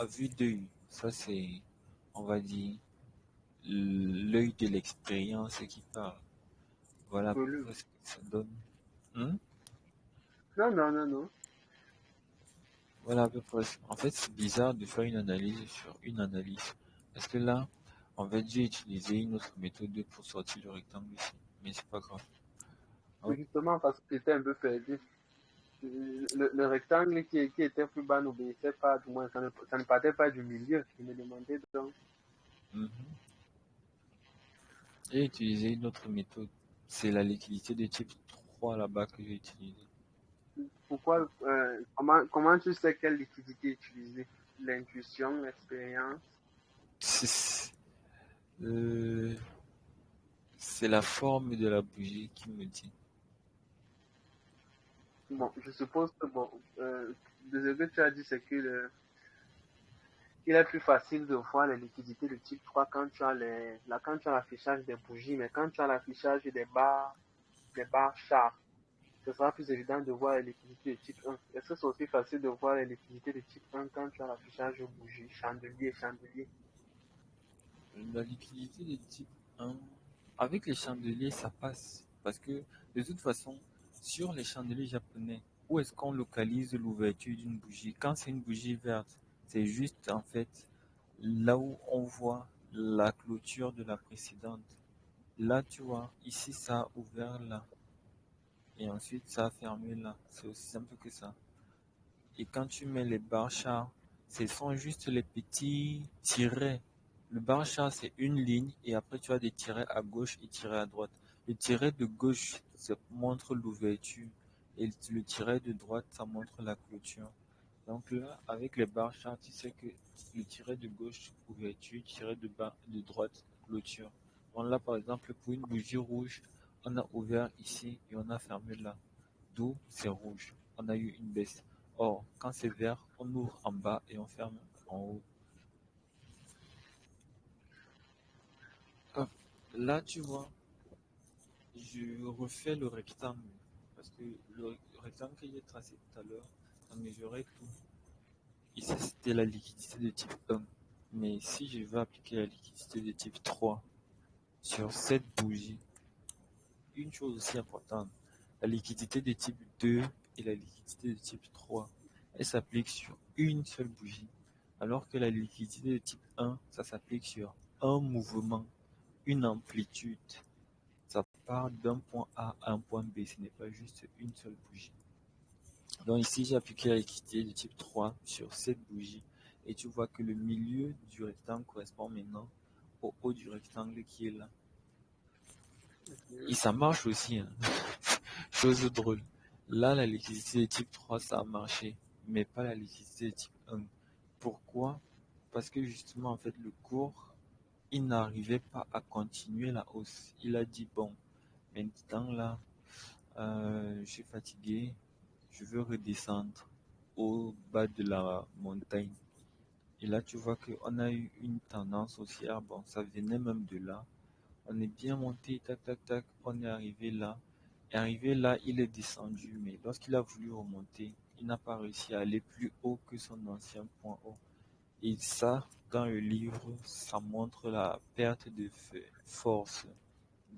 vue d'œil, ça c'est, on va dire, l'œil de l'expérience qui parle. Voilà à peu Absolument. près ce que ça donne. Hmm? Non, non, non, non. Voilà à peu près. En fait, c'est bizarre de faire une analyse sur une analyse. Parce que là, en fait, j'ai utilisé une autre méthode pour sortir le rectangle ici. Mais c'est pas grave. Oui, Hop. justement, parce que j'étais un peu perdu. Le rectangle qui était plus bas n'obéissait pas, du moins, ça ne partait pas du milieu. Je me demandais donc Mhm. J'ai utilisé une autre méthode. C'est la liquidité de type 3 là-bas que j'ai utilisé. pourquoi, comment tu sais quelle liquidité utiliser? L'intuition, l'expérience? Euh, c'est la forme de la bougie qui me dit. Bon, je suppose que, bon, de ce que tu as dit, c'est que il est plus facile de voir les liquidités de type 3 quand tu as quand tu as l'affichage des bougies, mais quand tu as l'affichage des barres chars, ce sera plus évident de voir les liquidités de type 1. Est-ce que c'est aussi facile de voir les liquidités de type 1 quand tu as l'affichage bougie, chandelier, chandelier? La liquidité de type 1, avec les chandeliers, ça passe. Parce que de toute façon, sur les chandeliers japonais, où est-ce qu'on localise l'ouverture d'une bougie? Quand c'est une bougie verte, c'est juste en fait là où on voit la clôture de la précédente. Là, tu vois, ici ça a ouvert là. Et ensuite ça a fermé là. C'est aussi simple que ça. Et quand tu mets les barres chars, ce sont juste les petits tirets. Le bar chart, c'est une ligne et après tu as des tirets à gauche et tirets à droite. Le tiret de gauche, ça montre l'ouverture et le tiret de droite, ça montre la clôture. Donc là, avec les barres chart, tu sais que le tiret de gauche, ouverture, tiret de droite, clôture. Donc là, par exemple, pour une bougie rouge, on a ouvert ici et on a fermé là. D'où c'est rouge. On a eu une baisse. Or, quand c'est vert, on ouvre en bas et on ferme en haut. Hop. Là, tu vois, je refais le rectangle. Parce que le rectangle que j'ai tracé tout à l'heure, ça mesurait tout. Ici, c'était la liquidité de type 1. Mais si je veux appliquer la liquidité de type 3 sur cette bougie, une chose aussi importante, la liquidité de type 2 et la liquidité de type 3, elle s'applique sur une seule bougie. Alors que la liquidité de type 1, ça s'applique sur un mouvement, une amplitude. Ça part d'un point A à un point B, ce n'est pas juste une seule bougie. Donc ici, j'ai appliqué la liquidité de type 3 sur cette bougie et tu vois que le milieu du rectangle correspond maintenant au haut du rectangle qui est là. Et ça marche aussi, hein. Chose drôle. Là, la liquidité de type 3, ça a marché, mais pas la liquidité de type 1. Pourquoi? Parce que justement, en fait, le cours, il n'arrivait pas à continuer la hausse. Il a dit, bon, maintenant là, je suis fatigué, je veux redescendre au bas de la montagne. Et là, tu vois qu'on a eu une tendance haussière. Bon, ça venait même de là. On est bien monté, tac, tac, tac. On est arrivé là. Et arrivé là, il est descendu. Mais lorsqu'il a voulu remonter, il n'a pas réussi à aller plus haut que son ancien point haut. Et ça, dans le livre, ça montre la perte de force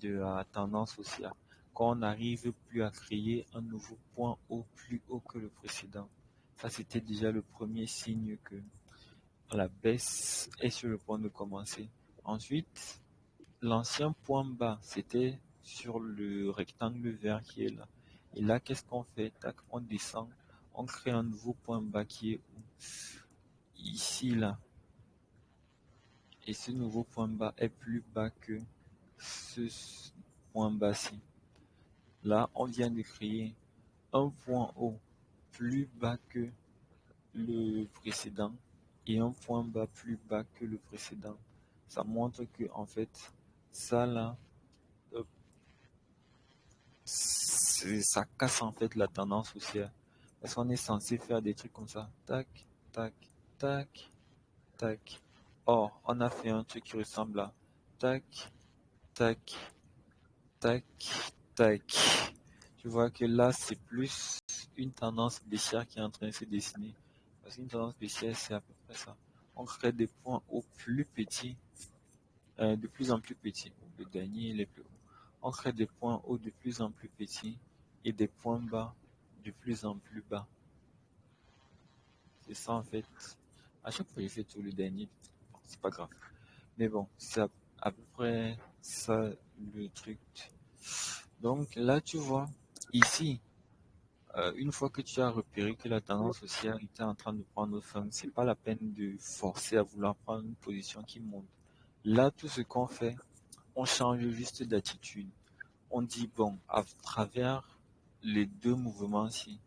de la tendance haussière. Quand on n'arrive plus à créer un nouveau point haut plus haut que le précédent. Ça, c'était déjà le premier signe que la baisse est sur le point de commencer. Ensuite, l'ancien point bas, c'était sur le rectangle vert qui est là. Et là, qu'est-ce qu'on fait? Tac, on descend, on crée un nouveau point bas qui est où? Ici, là. Et ce nouveau point bas est plus bas que ce point bas-ci. Là, on vient de créer un point haut plus bas que le précédent et un point bas plus bas que le précédent. Ça montre que, en fait, ça là, euh, ça casse en fait la tendance haussière. Parce qu'on est censé faire des trucs comme ça. Tac, tac, tac, tac. Or, on a fait un truc qui ressemble à tac, tac, tac, tac. Tu vois que là, c'est plus une tendance baissière qui est en train de se dessiner. Parce qu'une tendance baissière, c'est à peu près ça. On crée des points hauts plus petits, de plus en plus petits. Le dernier, il est plus haut. On crée des points hauts de plus en plus petits et des points bas de plus en plus bas. C'est ça en fait. À chaque fois, je fais tout le dernier. Bon, c'est pas grave. Mais bon, c'est à peu près ça le truc. Donc là, tu vois, ici, une fois que tu as repéré que la tendance haussière était en train de prendre fin, c'est pas la peine de forcer à vouloir prendre une position qui monte. Là, tout ce qu'on fait, on change juste d'attitude. On dit, bon, à travers les deux mouvements-ci,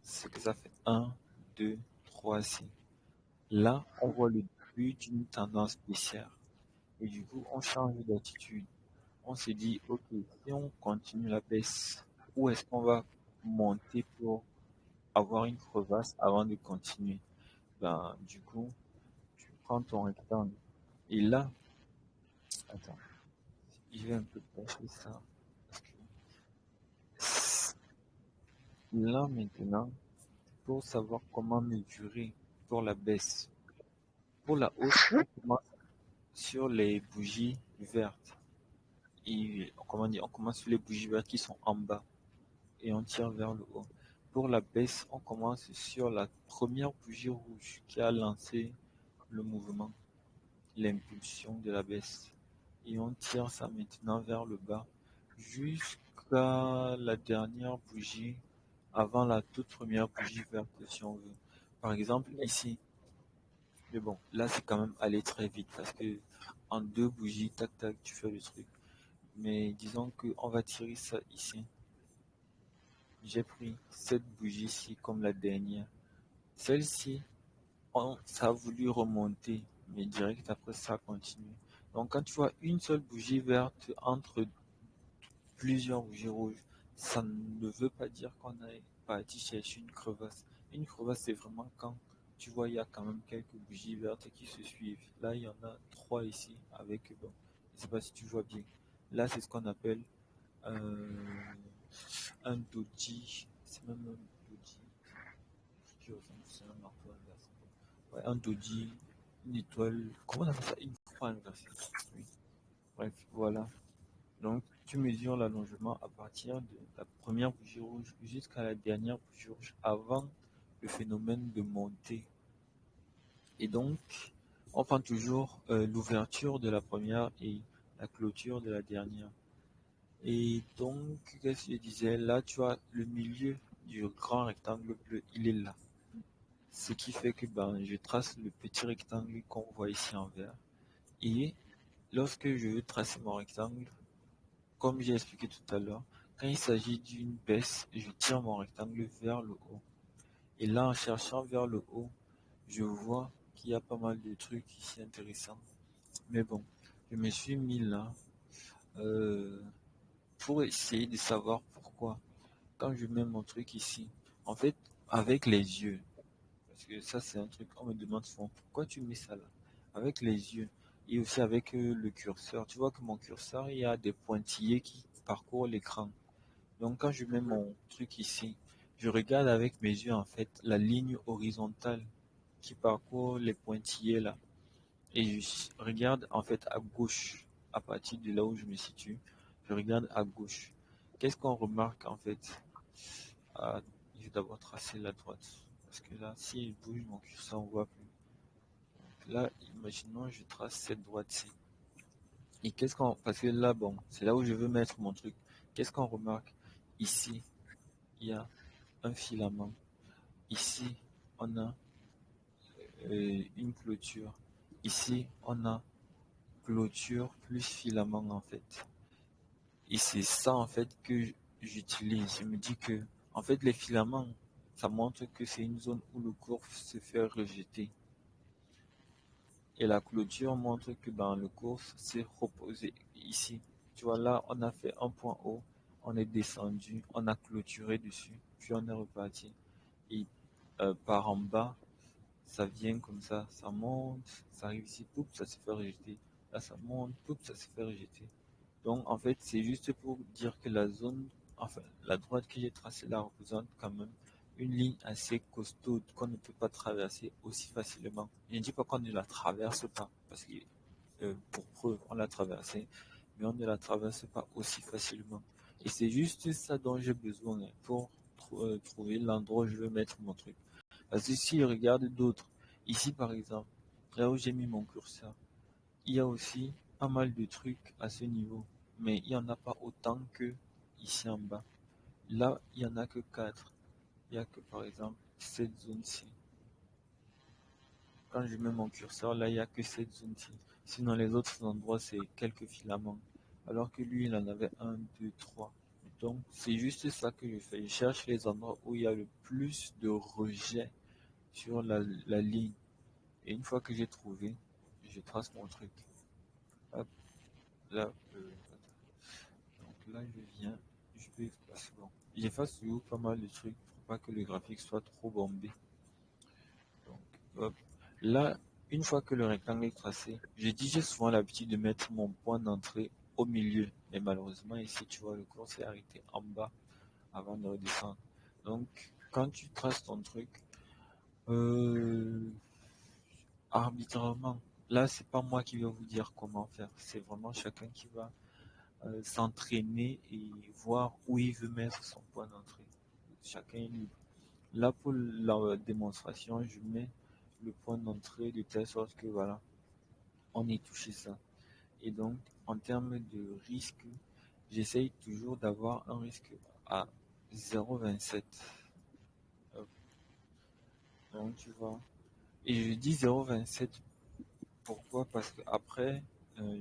c'est que ça fait un, 2, 3, 6. Là, on voit le début d'une tendance baissière. Et du coup, on change d'attitude. On se dit, ok, si on continue la baisse, où est-ce qu'on va monter pour avoir une crevasse avant de continuer? Ben, du coup, tu prends ton rectangle. Et là, attends, je vais un peu cacher ça. Parce que là, maintenant, pour savoir comment mesurer pour la baisse. Pour la hausse, on commence sur les bougies vertes. Et comment dire, on commence sur les bougies vertes qui sont en bas et on tire vers le haut. Pour la baisse, on commence sur la première bougie rouge qui a lancé le mouvement, l'impulsion de la baisse. Et on tire ça maintenant vers le bas jusqu'à la dernière bougie avant la toute première bougie verte si on veut. Par exemple ici, mais bon, là c'est quand même aller très vite parce que en deux bougies, tac tac, tu fais le truc. Mais disons que on va tirer ça ici. J'ai pris cette bougie-ci comme la dernière. Celle-ci, ça a voulu remonter, mais direct après ça continue. Donc quand tu vois une seule bougie verte entre plusieurs bougies rouges, ça ne veut pas dire qu'on a parti chercher une crevasse. Une crevasse, c'est vraiment quand tu vois, il y a quand même quelques bougies vertes qui se suivent. Là, il y en a trois ici avec, bon, je ne sais pas si tu vois bien. Là, c'est ce qu'on appelle euh, un doji. C'est même un doji qui ressemble, c'est un marteau inversé. Ouais, un doji, une étoile, comment on appelle ça? Une croix inversée. Oui. Bref, voilà. Donc, tu mesures l'allongement à partir de la première bougie rouge jusqu'à la dernière bougie rouge avant le phénomène de montée. Et donc, on prend toujours l'ouverture de la première et la clôture de la dernière. Et donc, qu'est-ce que je disais? Là, tu as le milieu du grand rectangle bleu, il est là. Ce qui fait que ben, je trace le petit rectangle qu'on voit ici en vert. Et lorsque je veux tracer mon rectangle, comme j'ai expliqué tout à l'heure, quand il s'agit d'une baisse, je tire mon rectangle vers le haut. Et là, en cherchant vers le haut, je vois qu'il y a pas mal de trucs ici intéressants. Mais bon, je me suis mis là euh, pour essayer de savoir pourquoi. Quand je mets mon truc ici, en fait, avec les yeux, parce que ça c'est un truc, on me demande souvent, pourquoi tu mets ça là? Avec les yeux et aussi avec le curseur. Tu vois que mon curseur, il y a des pointillés qui parcourent l'écran. Donc quand je mets mon truc ici, je regarde avec mes yeux en fait la ligne horizontale qui parcourt les pointillés là. Et je regarde en fait à gauche, à partir de là où je me situe, je regarde à gauche. Qu'est-ce qu'on remarque en fait? Ah, je vais d'abord tracer la droite. Parce que là, si je bouge mon curseur, on ne voit plus. Donc là, imaginons je trace cette droite-ci. Et qu'est-ce qu'on... Parce que là, bon, c'est là où je veux mettre mon truc. Qu'est-ce qu'on remarque? Ici, il y a un filament. Ici, on a une clôture. Ici, on a clôture plus filament en fait. Et c'est ça en fait que j'utilise. Je me dis que en fait les filaments, ça montre que c'est une zone où le cours se fait rejeter. Et la clôture montre que ben, le cours s'est reposé ici. Tu vois là, on a fait un point haut, on est descendu, on a clôturé dessus, puis on est reparti. Et par en bas, ça vient comme ça monte, ça arrive ici, poup, ça se fait rejeter. Là, ça monte, poup, ça se fait rejeter. Donc, en fait, c'est juste pour dire que la zone, enfin, la droite que j'ai tracée là représente quand même une ligne assez costaud qu'on ne peut pas traverser aussi facilement. Je ne dis pas qu'on ne la traverse pas, parce que pour preuve, on l'a traversée, mais on ne la traverse pas aussi facilement. Et c'est juste ça dont j'ai besoin pour trouver l'endroit où je veux mettre mon truc. Parce que s'il regarde d'autres, ici par exemple, là où j'ai mis mon curseur, il y a aussi pas mal de trucs à ce niveau, mais il n'y en a pas autant que ici en bas. Là, il n'y en a que 4. Il n'y a que par exemple cette zone-ci. Quand je mets mon curseur, là, il n'y a que cette zone-ci. Sinon, les autres endroits, c'est quelques filaments. Alors que lui, il en avait un, deux, trois. Donc, c'est juste ça que je fais. Je cherche les endroits où il y a le plus de rejets sur la ligne. Et une fois que j'ai trouvé, je trace mon truc. Hop, là, donc là, je viens, je peux effacer. Bon, j'efface toujours pas mal de trucs pour pas que le graphique soit trop bombé. Donc, hop. Là, une fois que le rectangle est tracé, j'ai souvent l'habitude de mettre mon point d'entrée au milieu. Mais malheureusement, ici, tu vois, le cours s'est arrêté en bas avant de redescendre. Donc, quand tu traces ton truc, euh, arbitrairement, là, c'est pas moi qui vais vous dire comment faire. C'est vraiment chacun qui va s'entraîner et voir où il veut mettre son point d'entrée. Chacun est libre. Là, pour la démonstration, je mets le point d'entrée de telle sorte que voilà, on ait touché ça. Et donc, en termes de risque, j'essaye toujours d'avoir un risque à 0,27. Donc, tu vois. Et je dis 0,27, pourquoi? Parce que après, euh,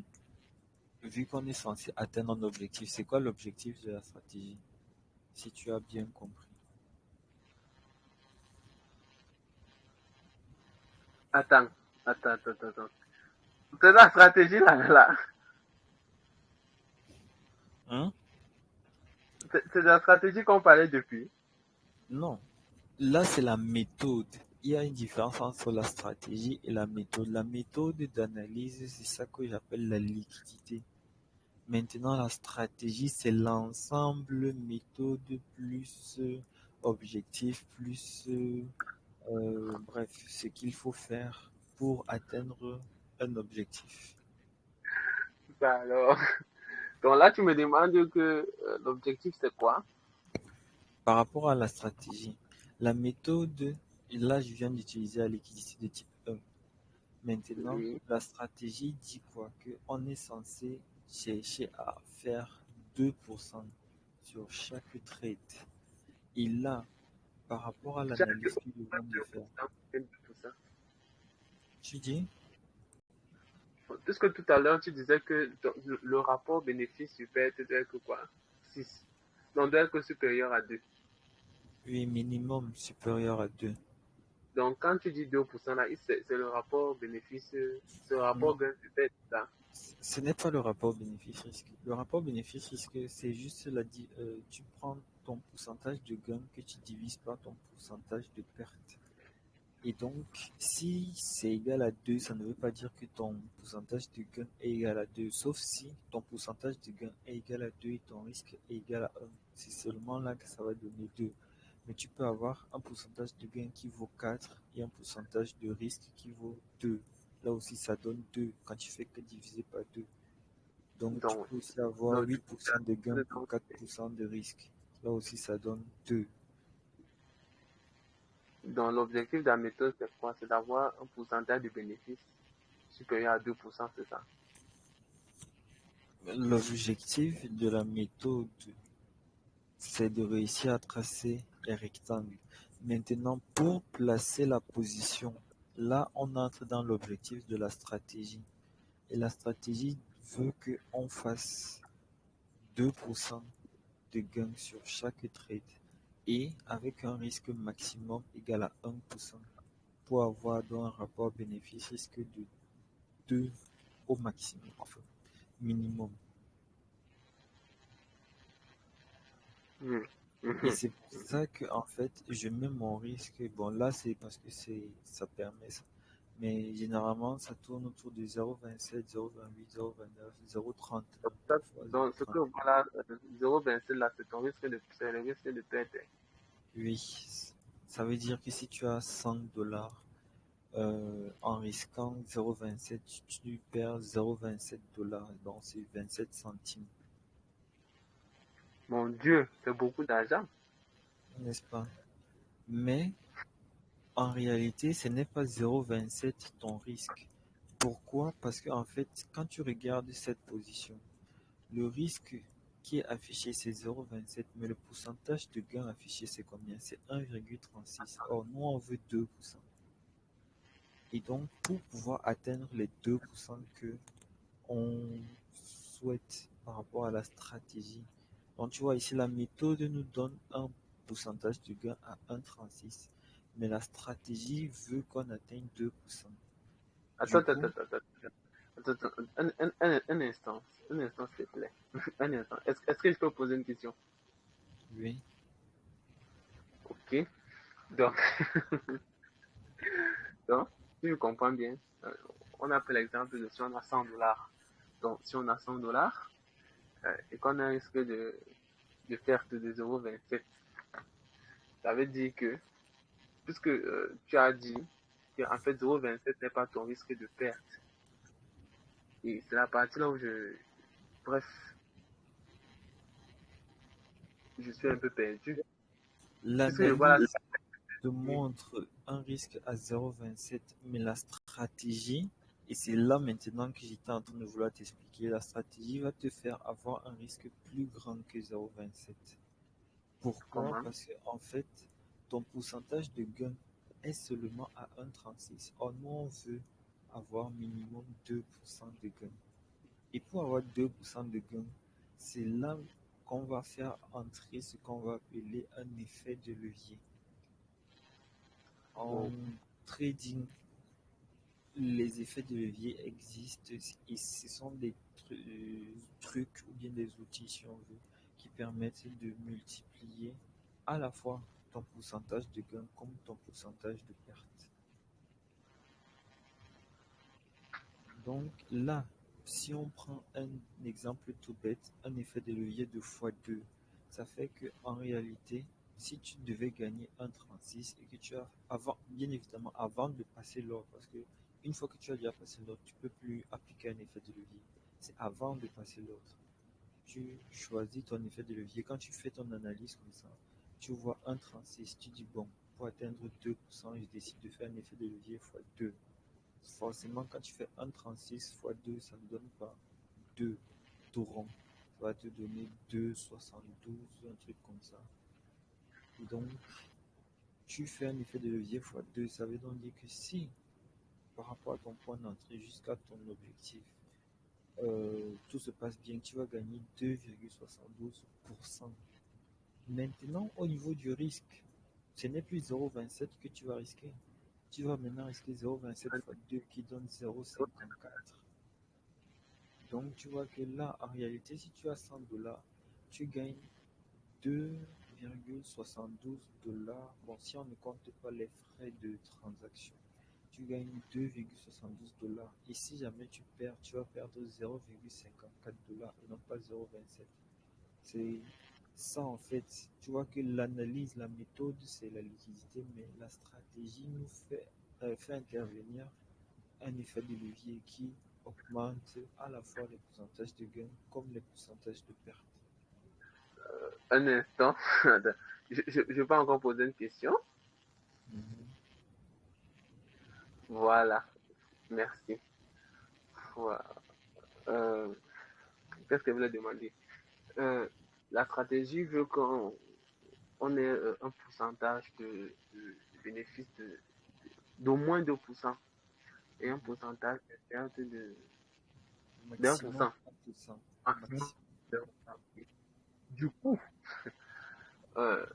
vu qu'on est censé atteindre un objectif, c'est quoi l'objectif de la stratégie? Si tu as bien compris. Attends, attends. C'est la stratégie là. Hein? C'est de la stratégie qu'on parlait depuis. Non. Là, c'est la méthode. Il y a une différence entre la stratégie et la méthode. La méthode d'analyse, c'est ça que j'appelle la liquidité. Maintenant, la stratégie, c'est l'ensemble méthode plus objectif, plus bref, ce qu'il faut faire pour atteindre un objectif. Bah alors, donc là, tu me demandes que l'objectif, c'est quoi? Par rapport à la stratégie, la méthode, là, je viens d'utiliser la liquidité de type 1. Maintenant, Oui. la stratégie dit quoi? Qu'on est censé chercher à faire 2% sur chaque trade. Et là, par rapport à Chaque l'analyse que je viens de faire, 2%. tu dis, Puisque tout à l'heure, tu disais que le rapport bénéfice super doit être quoi? 6. Non, doit être supérieur à 2. oui, minimum supérieur à 2. Donc, quand tu dis 2%, là, c'est le rapport bénéfice, c'est le rapport Non, gain super, là. ce n'est pas le rapport bénéfice-risque. Le rapport bénéfice-risque, c'est juste tu prends ton pourcentage de gain que tu divises par ton pourcentage de perte. Et donc, si c'est égal à 2, ça ne veut pas dire que ton pourcentage de gain est égal à 2, sauf si ton pourcentage de gain est égal à 2 et ton risque est égal à 1. C'est seulement là que ça va donner 2. Mais tu peux avoir un pourcentage de gain qui vaut 4 et un pourcentage de risque qui vaut 2. Là aussi, ça donne 2 quand tu fais que diviser par 2. Donc, tu Donc, peux aussi avoir donc, 8% de gain pour 4% de risque. Là aussi, ça donne 2. donc l'objectif de la méthode, c'est quoi? C'est d'avoir un pourcentage de bénéfice supérieur à 2%, c'est ça. L'objectif de la méthode, c'est de réussir à tracer les rectangles. Maintenant, pour placer la position, là, on entre dans l'objectif de la stratégie. Et la stratégie veut qu'on fasse 2% de gain sur chaque trade et avec un risque maximum égal à 1% pour avoir donc un rapport bénéfice-risque de 2 au maximum, enfin, minimum. Hmm. Et Mhm. c'est pour ça que en fait, je mets mon risque. Bon, là, c'est parce que ça permet ça. Mais généralement, ça tourne autour de 0,27, 0,28, 0,29, 0,39, parfois Donc, ce que 0,30. voilà, 0,27 là, c'est c'est le risque de perte. Oui, ça veut dire que si tu as 100 dollars en risquant 0,27, tu perds 0,27 dollars. Donc, c'est 27 centimes, Mon Dieu, c'est beaucoup d'argent. n'est-ce pas? Mais En réalité, ce n'est pas 0,27 ton risque. Pourquoi? Parce que en fait, quand tu regardes cette position, le risque qui est affiché, c'est 0,27, mais le pourcentage de gain affiché, c'est combien? C'est 1,36. Or, nous, on veut 2%. Et donc, pour pouvoir atteindre les 2% que on souhaite par rapport à la stratégie, donc tu vois ici, la méthode nous donne un pourcentage de gain à 1,36, mais la stratégie veut qu'on atteigne 2%. Attends, Du attends, coup, attends, attends, attends, un instant, s'il te plaît. Un instant. Est-ce que je peux poser une question? oui, Ok. Donc, donc, si je comprends bien, on a pris l'exemple de si on a 100 dollars. Donc, si on a 100 dollars et qu'on a un risque de perte de 0,27, ça veut dire que, puisque tu as dit que en fait 0,27 n'est pas ton risque de perte, et c'est la partie là où bref, je suis un peu perdu. Puisque je vois l'analyse te montre un risque à 0,27, mais la stratégie, et c'est là maintenant que j'étais en train de vouloir t'expliquer, la stratégie va te faire avoir un risque plus grand que 0,27. Pourquoi? comment. Parce que en fait, ton pourcentage de gain est seulement à 1,36. Or, nous, on veut avoir minimum 2% de gain. Et pour avoir 2% de gain, c'est là qu'on va faire entrer ce qu'on va appeler un effet de levier. En Bon, trading, les effets de levier existent et ce sont des trucs ou bien des outils, si on veut, qui permettent de multiplier à la fois ton pourcentage de gain comme ton pourcentage de perte. Donc là, si on prend un exemple tout bête, un effet de levier de x2, ça fait que en réalité, si tu devais gagner 1,36 et que tu as, avant, bien évidemment, avant de passer l'ordre, parce que une fois que tu as déjà passé l'ordre, tu ne peux plus appliquer un effet de levier. C'est avant de passer l'ordre. Tu choisis ton effet de levier. Quand tu fais ton analyse comme ça, tu vois 1,36, tu dis bon, pour atteindre 2%, je décide de faire un effet de levier x2. Forcément, quand tu fais 1,36 fois 2, ça ne donne pas 2 tout rond. Ça va te donner 2,72, un truc comme ça. Et donc, tu fais un effet de levier fois 2, ça veut donc dire que si, par rapport à ton point d'entrée jusqu'à ton objectif, tout se passe bien, tu vas gagner 2,72%. Maintenant, au niveau du risque, ce n'est plus 0,27 que tu vas risquer. Tu vas maintenant risquer 0,27 fois 2 qui donne 0,54. Donc, tu vois que là, en réalité, si tu as 100 dollars, tu gagnes 2,72 dollars. Bon, si on ne compte pas les frais de transaction, tu gagnes 2,72 dollars. Et si jamais tu perds, tu vas perdre 0,54 dollars et non pas 0,27. C'est ça, en fait. Tu vois que l'analyse, la méthode, c'est la liquidité, mais la stratégie nous fait intervenir un effet de levier qui augmente à la fois les pourcentages de gain comme les pourcentages de perte. un instant. Je vais pas encore poser une question. Mhm. Voilà, merci. Voilà. Euh, Qu'est-ce que je voulais demander? Euh, la stratégie veut qu'on ait un pourcentage de bénéfice d'au moins 2% et un Mhm. pourcentage de perte de Maximum d'1%. 1%. Maximum Maximum. de 1%. Du coup, euh,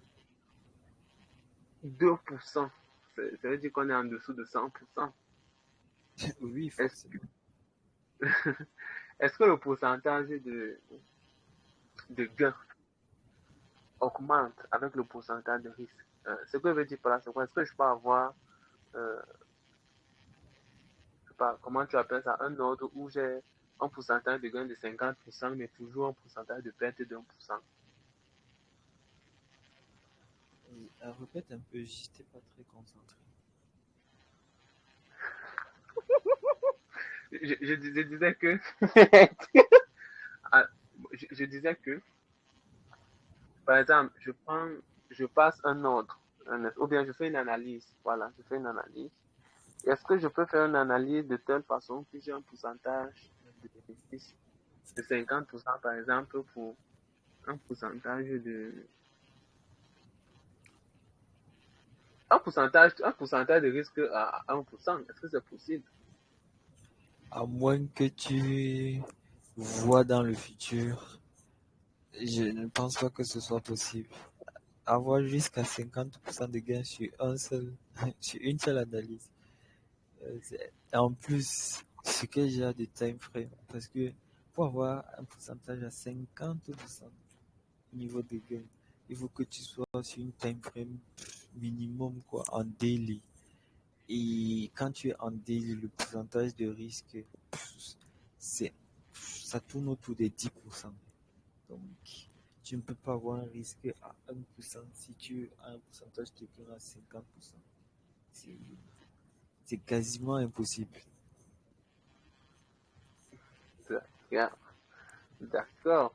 2%, ça veut dire qu'on est en dessous de 100%. Oui, Est-ce forcément. est-ce que le pourcentage de gain augmente avec le pourcentage de risque? Ce que je veux dire par là, c'est quoi? Est-ce que je peux avoir, euh, je sais pas, comment tu appelles ça, un ordre où j'ai un pourcentage de gain de 50%, mais toujours un pourcentage de perte de 1%? Répète un peu, j'étais pas très concentré. Je disais que, ah, je disais que, par exemple, je passe un ordre ou bien je fais une analyse. Voilà, je fais une analyse. Est-ce que je peux faire une analyse de telle façon que j'ai un pourcentage de bénéfice de 50% par exemple pour un un pourcentage de risque à 1%? Est-ce que c'est possible? À moins que tu vois dans le futur, je ne pense pas que ce soit possible. Avoir jusqu'à 50% de gains sur sur une seule analyse. En plus, ce que j'ai de time frame, parce que pour avoir un pourcentage à 50% au niveau de gains, il faut que tu sois sur une time frame minimum quoi, en daily. Et quand tu es en daily, le pourcentage de risque, c'est, ça tourne autour des 10%. Donc, tu ne peux pas avoir un risque à 1% si tu as un pourcentage de gain à 50%. C'est, c'est quasiment impossible. D'accord.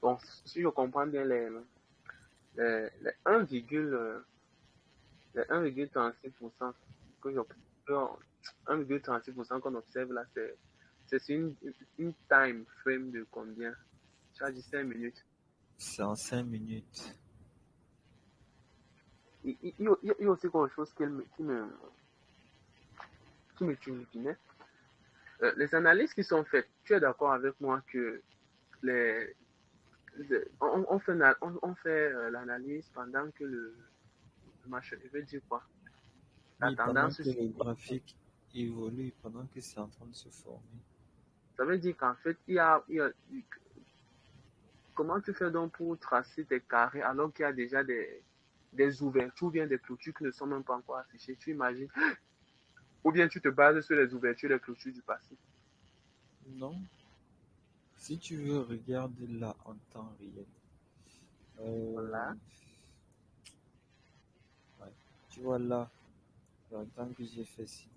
Bon, si je comprends bien les 1,36% que j'observe, 1,36% qu'on observe là, c'est une time frame de combien? Tu as dit 5 minutes. C'est en 5 minutes. Il y a aussi quelque chose qui me turlupinait. Les analyses qui sont faites, tu es d'accord avec moi que les, on fait l'analyse pendant que le marché, je veux dire quoi? La Oui, pendant tendance que le suit. graphique évolue, pendant que c'est en train de se former. Ça veut dire qu'en fait, comment tu fais donc pour tracer tes carrés alors qu'il y a déjà des ouvertures ou bien des clôtures qui ne sont même pas encore affichées? Tu imagines? Ou bien tu te bases sur les ouvertures et les clôtures du passé? Non, si tu veux, regarde là en temps réel. Euh, Voilà. ouais. Tu vois là, dans le temps que j'ai fait ci,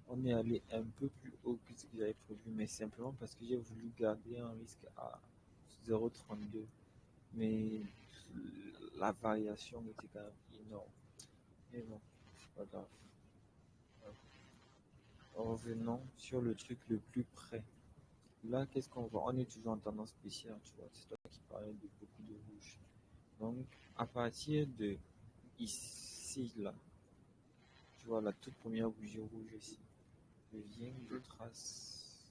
on est allé un peu plus haut que ce que j'avais prévu, mais simplement parce que j'ai voulu garder un risque à 0,32. Mais la variation était quand même énorme. Mais bon, c'est pas grave. Ouais. Revenons sur le truc le plus près. Là, qu'est-ce qu'on voit? On est toujours en tendance baissière, tu vois. C'est toi qui parlais de beaucoup de rouge. Donc, à partir de ici, là, tu vois la toute première bougie rouge ici. Je viens, je trace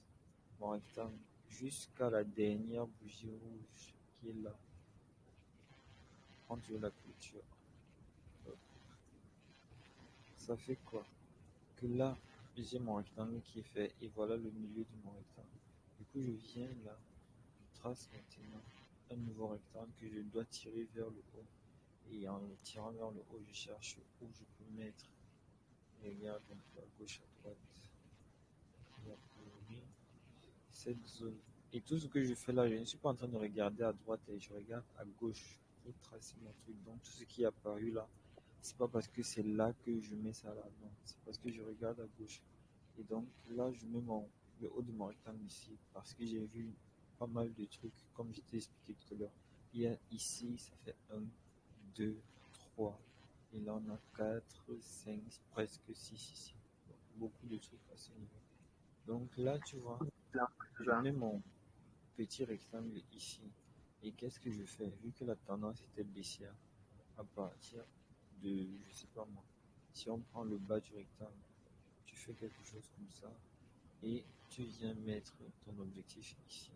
mon rectangle jusqu'à la dernière bougie rouge qui est là, entre la clôture. Ça fait quoi? Que là, j'ai mon rectangle qui est fait et voilà le milieu de mon rectangle. Du coup, je viens là, je trace maintenant un nouveau rectangle que je dois tirer vers le haut. Et en le tirant vers le haut, je cherche où je peux mettre. Et regarde un peu à gauche, à droite. Et a priori, cette zone. Et tout ce que je fais là, je ne suis pas en train de regarder à droite et je regarde à gauche pour tracer mon truc. Donc tout ce qui est apparu là, c'est pas parce que c'est là que je mets ça là, non. C'est parce que je regarde à gauche. Et donc là, je mets le haut de mon rectangle ici parce que j'ai vu pas mal de trucs, comme je t'ai expliqué tout à l'heure. Il y a ici, ça fait un 2 3 et là on a 4 5 presque 6 ici. Donc, beaucoup de trucs à ce niveau. Donc là, tu vois, je mets mon petit rectangle ici. Et qu'est-ce que je fais? Vu que la tendance était baissière, à partir de, je sais pas moi, si on prend le bas du rectangle, tu fais quelque chose comme ça et tu viens mettre ton objectif ici.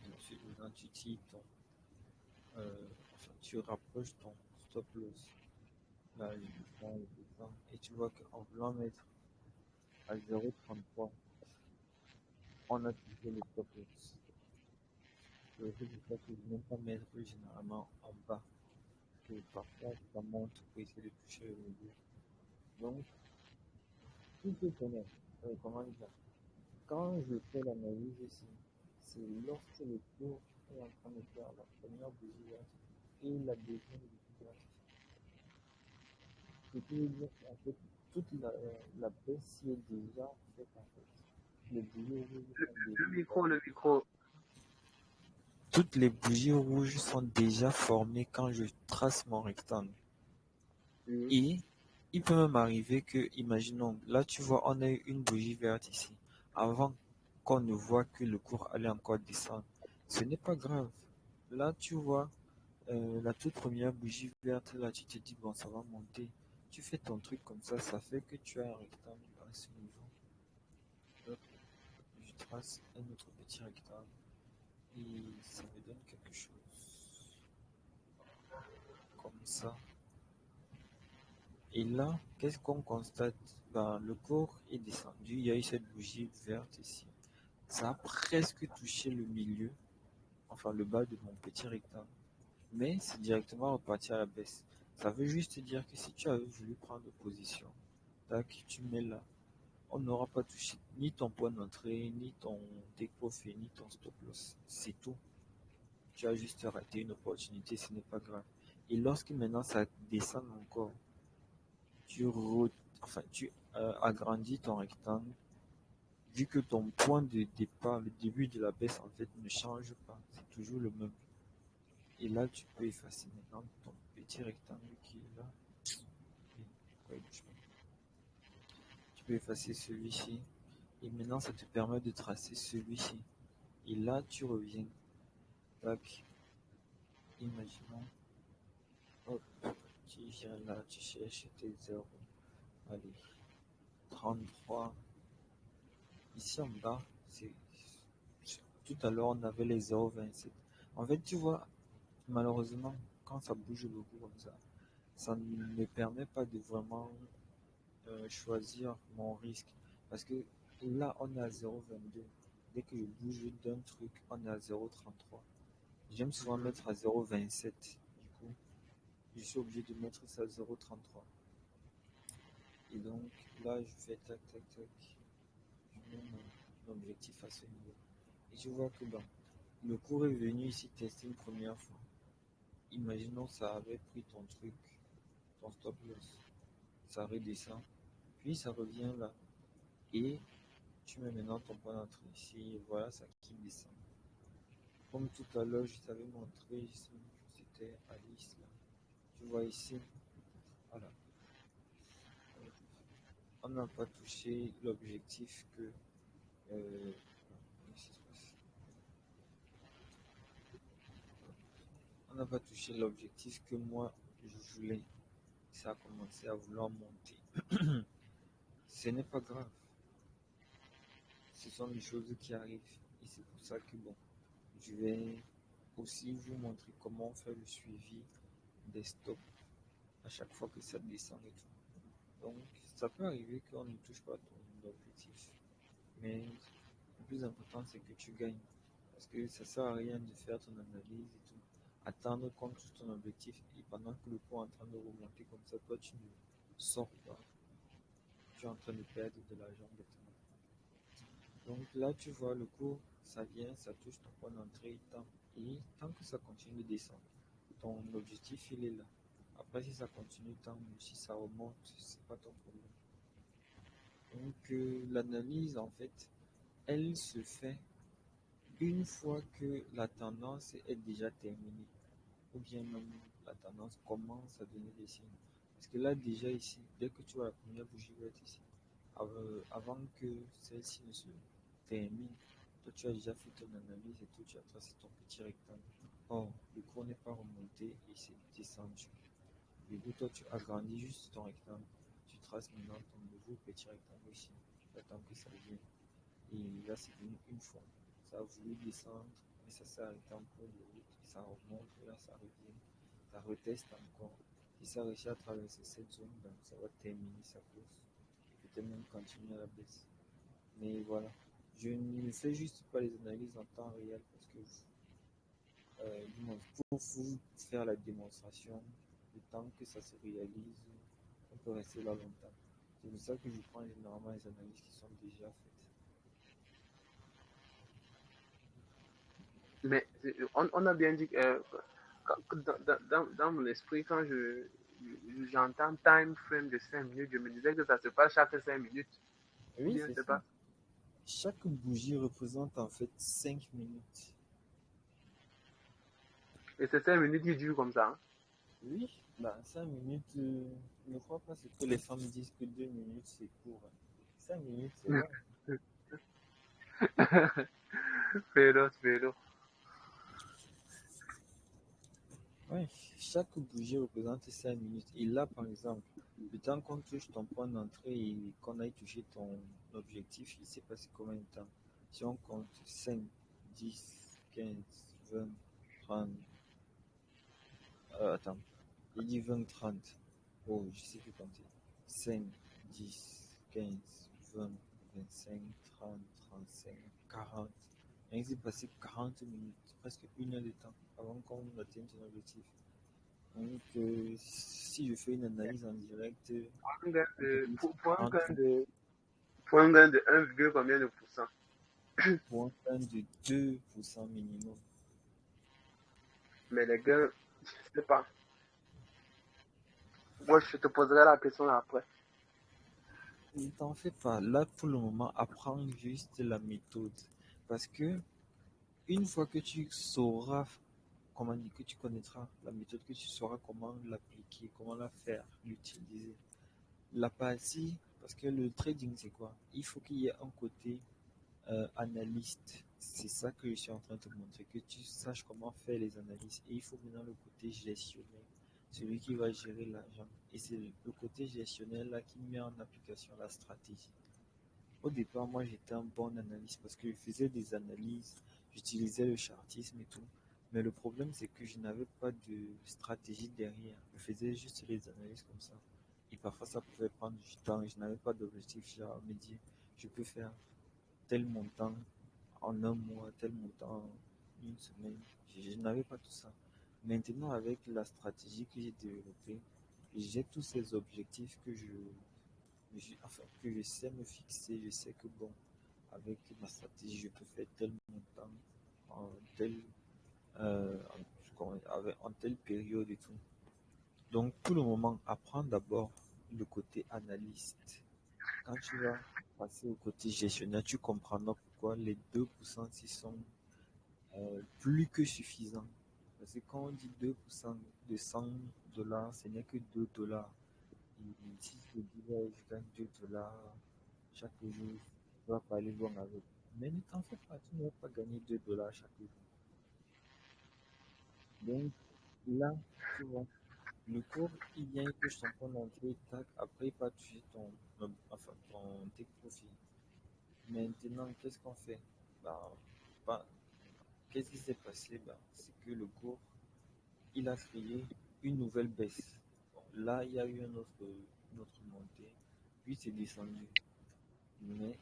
Et ensuite, maintenant, tu tires enfin, tu rapproches ton stop loss. Là, je prends le dessin et tu vois qu'en voulant mettre à 0,33, on a touché le stop loss. C'est pour ça que je n'aime pas mettre généralement en bas. Que parfois, ça monte pour essayer de toucher le milieu. Donc, tout est honnête. Comment dire? Quand je fais l'analyse ici, c'est lorsque le cours est en train de faire la première bougie verte et la deuxième bougie verte. Ce qui veut dire qu'en fait, toute la baisse y est déjà faite en fait. Les bougies rouges sont déjà Le formées. micro. Toutes les bougies rouges sont déjà formées quand je trace mon rectangle. Oui. Et il peut même arriver que, imaginons, là tu vois, on a eu une bougie verte ici. Avant qu'on ne voit que le cours allait encore descendre. Ce n'est pas grave. Là tu vois, la toute première bougie verte, là tu te dis, bon, ça va monter. Tu fais ton truc comme ça fait que tu as un rectangle à ce niveau. Hop, je trace un autre petit rectangle et ça me donne quelque chose comme ça. Et là, qu'est-ce qu'on constate? Ben, le cours est descendu, il y a eu cette bougie verte ici. Ça a presque touché le milieu, enfin le bas de mon petit rectangle, mais c'est directement reparti à la baisse. Ça veut juste dire que si tu avais voulu prendre position, tac, tu mets là, on n'aura pas touché ni ton point d'entrée, ni ton take-profit, ni ton stop loss. C'est tout. Tu as juste raté une opportunité, ce n'est pas grave. Et lorsque maintenant ça descend encore, tu, enfin, tu agrandis ton rectangle, vu que ton point de départ, le début de la baisse en fait ne change pas, c'est toujours le même. Et là, tu peux effacer maintenant ton petit rectangle qui est là. Tu peux effacer celui-ci. Et maintenant, ça te permet de tracer celui-ci. Et là, tu reviens. Tac. Imaginons. Hop. Tu viens là, tu cherches tes zéros. Allez. 33. Ici en bas, c'est. Tout à l'heure, on avait les 0,27. En fait, tu vois, malheureusement, quand ça bouge beaucoup comme ça ne me permet pas de vraiment choisir mon risque. Parce que là, on est à 0,22. Dès que je bouge d'un truc, on est à 0,33. J'aime souvent mettre à 0,27. Du coup, je suis obligé de mettre ça à 0,33. Et donc, là, je fais tac, tac, tac. Je mets mon objectif à ce niveau. Et je vois que bon, le cours est venu ici tester une première fois. Imaginons ça avait pris ton truc, ton stop loss. Ça redescend. Puis ça revient là. Et tu mets maintenant ton point d'entrée ici. Et voilà, ça qui descend. Comme tout à l'heure, je t'avais montré ici que c'était Alice là. Tu vois ici, voilà. On n'a pas touché l'objectif que. On n'a pas touché l'objectif que moi je voulais. Ça a commencé à vouloir monter. Ce n'est pas grave. Ce sont des choses qui arrivent. Et c'est pour ça que bon, je vais aussi vous montrer comment on fait le suivi des stops à chaque fois que ça descend et tout. Donc, ça peut arriver qu'on ne touche pas ton objectif. Mais le plus important, c'est que tu gagnes. Parce que ça sert à rien de faire ton analyse et tout. Attendre qu'on touche ton objectif et pendant que le cours est en train de remonter comme ça, toi tu ne sors pas. Tu es en train de perdre de l'argent bêtement. Donc là, tu vois, le cours, ça vient, ça touche ton point d'entrée et tant que ça continue de descendre, ton objectif, il est là. Après, si ça continue, tant mieux. Si ça remonte, c'est pas ton problème. Donc, l'analyse, en fait, elle se fait une fois que la tendance est déjà terminée, ou bien même la tendance commence à donner des signes. Parce que là, déjà ici, dès que tu vois la première bougie verte ici, avant que celle-ci ne se termine, toi tu as déjà fait ton analyse et tout, tu as tracé ton petit rectangle. Or, le cours n'est pas remonté et c'est descendu. Du coup, toi tu agrandis juste ton rectangle. Tu traces maintenant ton nouveau petit rectangle ici. Tu attends que ça vienne. Et là, c'est venu une fois. Ça a voulu descendre, mais ça s'est arrêté en cours de route. Ça remonte, là, ça revient. Ça reteste encore. Si ça réussit à traverser cette zone, ben, ça va terminer sa course. Et peut-être même continuer à la baisse. Mais voilà. Je ne fais juste pas les analyses en temps réel parce que pour vous faire la démonstration, le temps que ça se réalise, on peut rester là longtemps. C'est pour ça que je prends généralement les analyses qui sont déjà faites. Mais on a bien dit que dans mon esprit, quand j'entends time frame de 5 minutes, je me disais que ça se passe chaque 5 minutes. Ou Oui, bien c'est c'est ça. pas. Chaque bougie représente en fait 5 minutes. Et ces 5 minutes qui durent comme ça. Hein. Oui, Bah, 5 minutes, ne crois pas ce que les femmes disent que 2 minutes c'est court, hein. 5 minutes c'est long. Vélo, vélo. Ouais, chaque bougie représente 5 minutes. Et là, par exemple, le temps qu'on touche ton point d'entrée et qu'on aille toucher ton objectif, il s'est passé combien de temps? Si on compte 5, 10, 15, 20, 30, attends, il dit 20, 30. Oh, je sais plus compter. 5, 10, 15, 20, 25, 30, 35, 40. Et il s'est passé 40 minutes, presque 1 heure de temps avant qu'on atteigne ton objectif. Donc, si je fais une analyse en direct, Un gain on peut de, dire pour, c'est 40 pour un gain de 1, combien de pourcents? pour un gain de 2% minimum. Mais les gains, je sais pas. Moi, je te poserai la question après. Ne t'en fais pas. Là, pour le moment, apprends juste la méthode. Parce que une fois que tu sauras, comment dire, que tu connaîtras la méthode, que tu sauras comment l'appliquer, comment la faire, l'utiliser. La partie, parce que le trading, c'est quoi? Il faut qu'il y ait un côté analyste. C'est ça que je suis en train de te montrer, que tu saches comment faire les analyses. Et il faut maintenant le côté gestionnaire, celui qui va gérer l'argent. Et c'est le côté gestionnaire là qui met en application la stratégie. Au départ, moi j'étais un bon analyste parce que je faisais des analyses, j'utilisais le chartisme et tout. Mais le problème, c'est que je n'avais pas de stratégie derrière. Je faisais juste les analyses comme ça. Et parfois, ça pouvait prendre du temps et je n'avais pas d'objectif. Genre, me dire, je peux faire tel montant en un mois, tel montant en une semaine. Je n'avais pas tout ça. Maintenant, avec la stratégie que j'ai développée, j'ai tous ces objectifs enfin, que je sais me fixer. Je sais que bon, avec ma stratégie, je peux faire tel montant en tel, en telle période et tout. Donc, pour le moment, apprends d'abord le côté analyste. Quand tu vas passer au côté gestionnaire, tu comprendras pourquoi les 2% s'y sont plus que suffisants. Parce que quand on dit 2% de 100 dollars, ce n'est que 2 dollars. Et si je dis, ouais, je gagne 2 dollars chaque jour, tu vas pas aller loin avec. Mais ne t'en fais pas, tu ne vas pas gagner 2 dollars chaque jour. Donc là, tu vois, le cours, il vient, il touche ton point d'entrée, tac, après il va toucher enfin, ton take profit. Maintenant, qu'est-ce qu'on fait? Ben, pas- Qu'est-ce qui s'est passé? Ben, c'est que le cours, il a créé une nouvelle baisse. Bon, là, il y a eu une autre montée, puis c'est descendu. Mais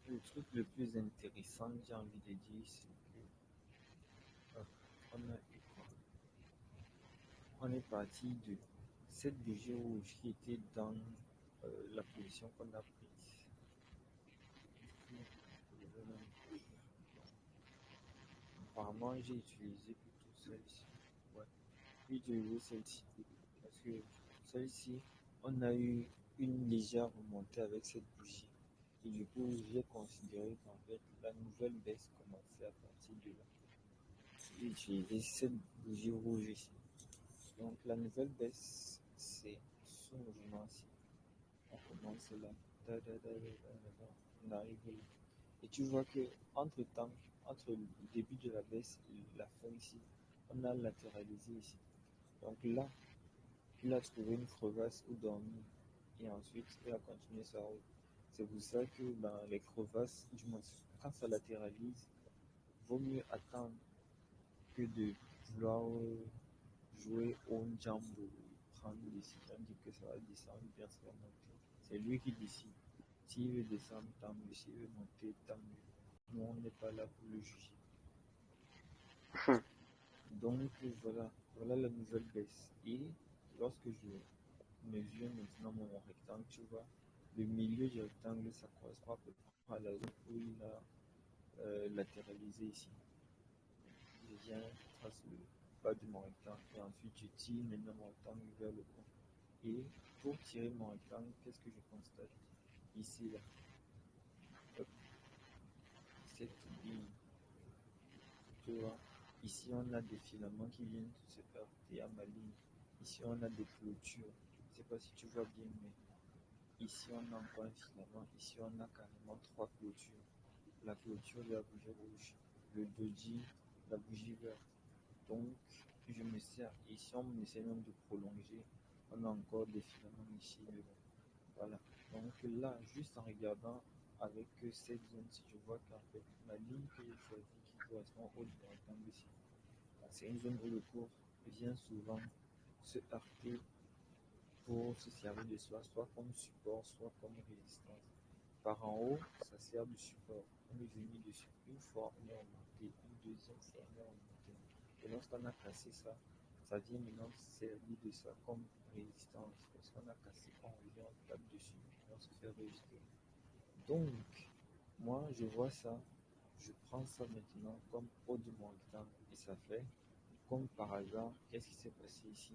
le truc le plus intéressant, j'ai envie de dire, c'est que on a eu quoi? On est parti de cette bougie rouge qui était dans la position qu'on a prise. Apparemment, j'ai utilisé plutôt celle-ci. Ouais, puis j'ai utilisé celle-ci. Parce que celle-ci, on a eu une légère remontée avec cette bougie. Et du coup, j'ai considéré qu'en fait, la nouvelle baisse commençait à partir de là. J'ai utilisé cette bougie rouge ici. Donc, la nouvelle baisse, c'est ce mouvement-ci. On commence là. On arrive là. Et tu vois que entre-temps, entre le début de la baisse et la fin ici, on a latéralisé ici. Donc là, il a trouvé une crevasse où dormir et ensuite il a continué sa route. C'est pour ça que les crevasses, du moins, quand ça latéralise, vaut mieux attendre que de vouloir jouer au jump ou prendre une décision, dire que ça va descendre ou bien ça va monter. C'est lui qui décide. S'il veut descendre, tant mieux. S'il veut monter, tant mieux. Nous, on n'est pas là pour le juger. Donc voilà la nouvelle baisse. Et lorsque je mesure maintenant mon rectangle, tu vois, le milieu du rectangle, ça correspond à peu près à la zone où il a latéralisé ici. Je viens, je trace le bas de mon rectangle et ensuite je tire maintenant mon rectangle vers le haut. Et pour tirer mon rectangle, qu'est-ce que je constate? Ici, là, hop, cette ligne, tu vois, ici on a des filaments qui viennent se heurter à ma ligne. Ici, on a des clôtures. Je ne sais pas si tu vois bien, mais ici, on a encore un filament. Ici, on a carrément trois clôtures. La clôture de la bougie rouge, le doji, la bougie verte. Donc, je me sers, ici, on essaie même de prolonger. On a encore des filaments ici, devant. Voilà. Donc là, juste en regardant avec cette zone, si je vois qu'en fait, la ligne que j'ai choisie qui correspond au rectangle ici, c'est une zone où le cours vient souvent se heurter pour se servir de soi, soit comme support, soit comme résistance. Par en haut, ça sert de support. On est venu dessus une fois, on est remonté, une deuxième fois, on est remonté. Et lorsqu'on a cassé ça, ça vient maintenant servir de ça comme résistance. Parce qu'on a cassé, on revient, on tape dessus, on se fait rejeter. Donc, moi, je vois ça, je prends ça maintenant comme haut de mon rectangle. Et ça fait, comme par hasard, qu'est-ce qui s'est passé ici?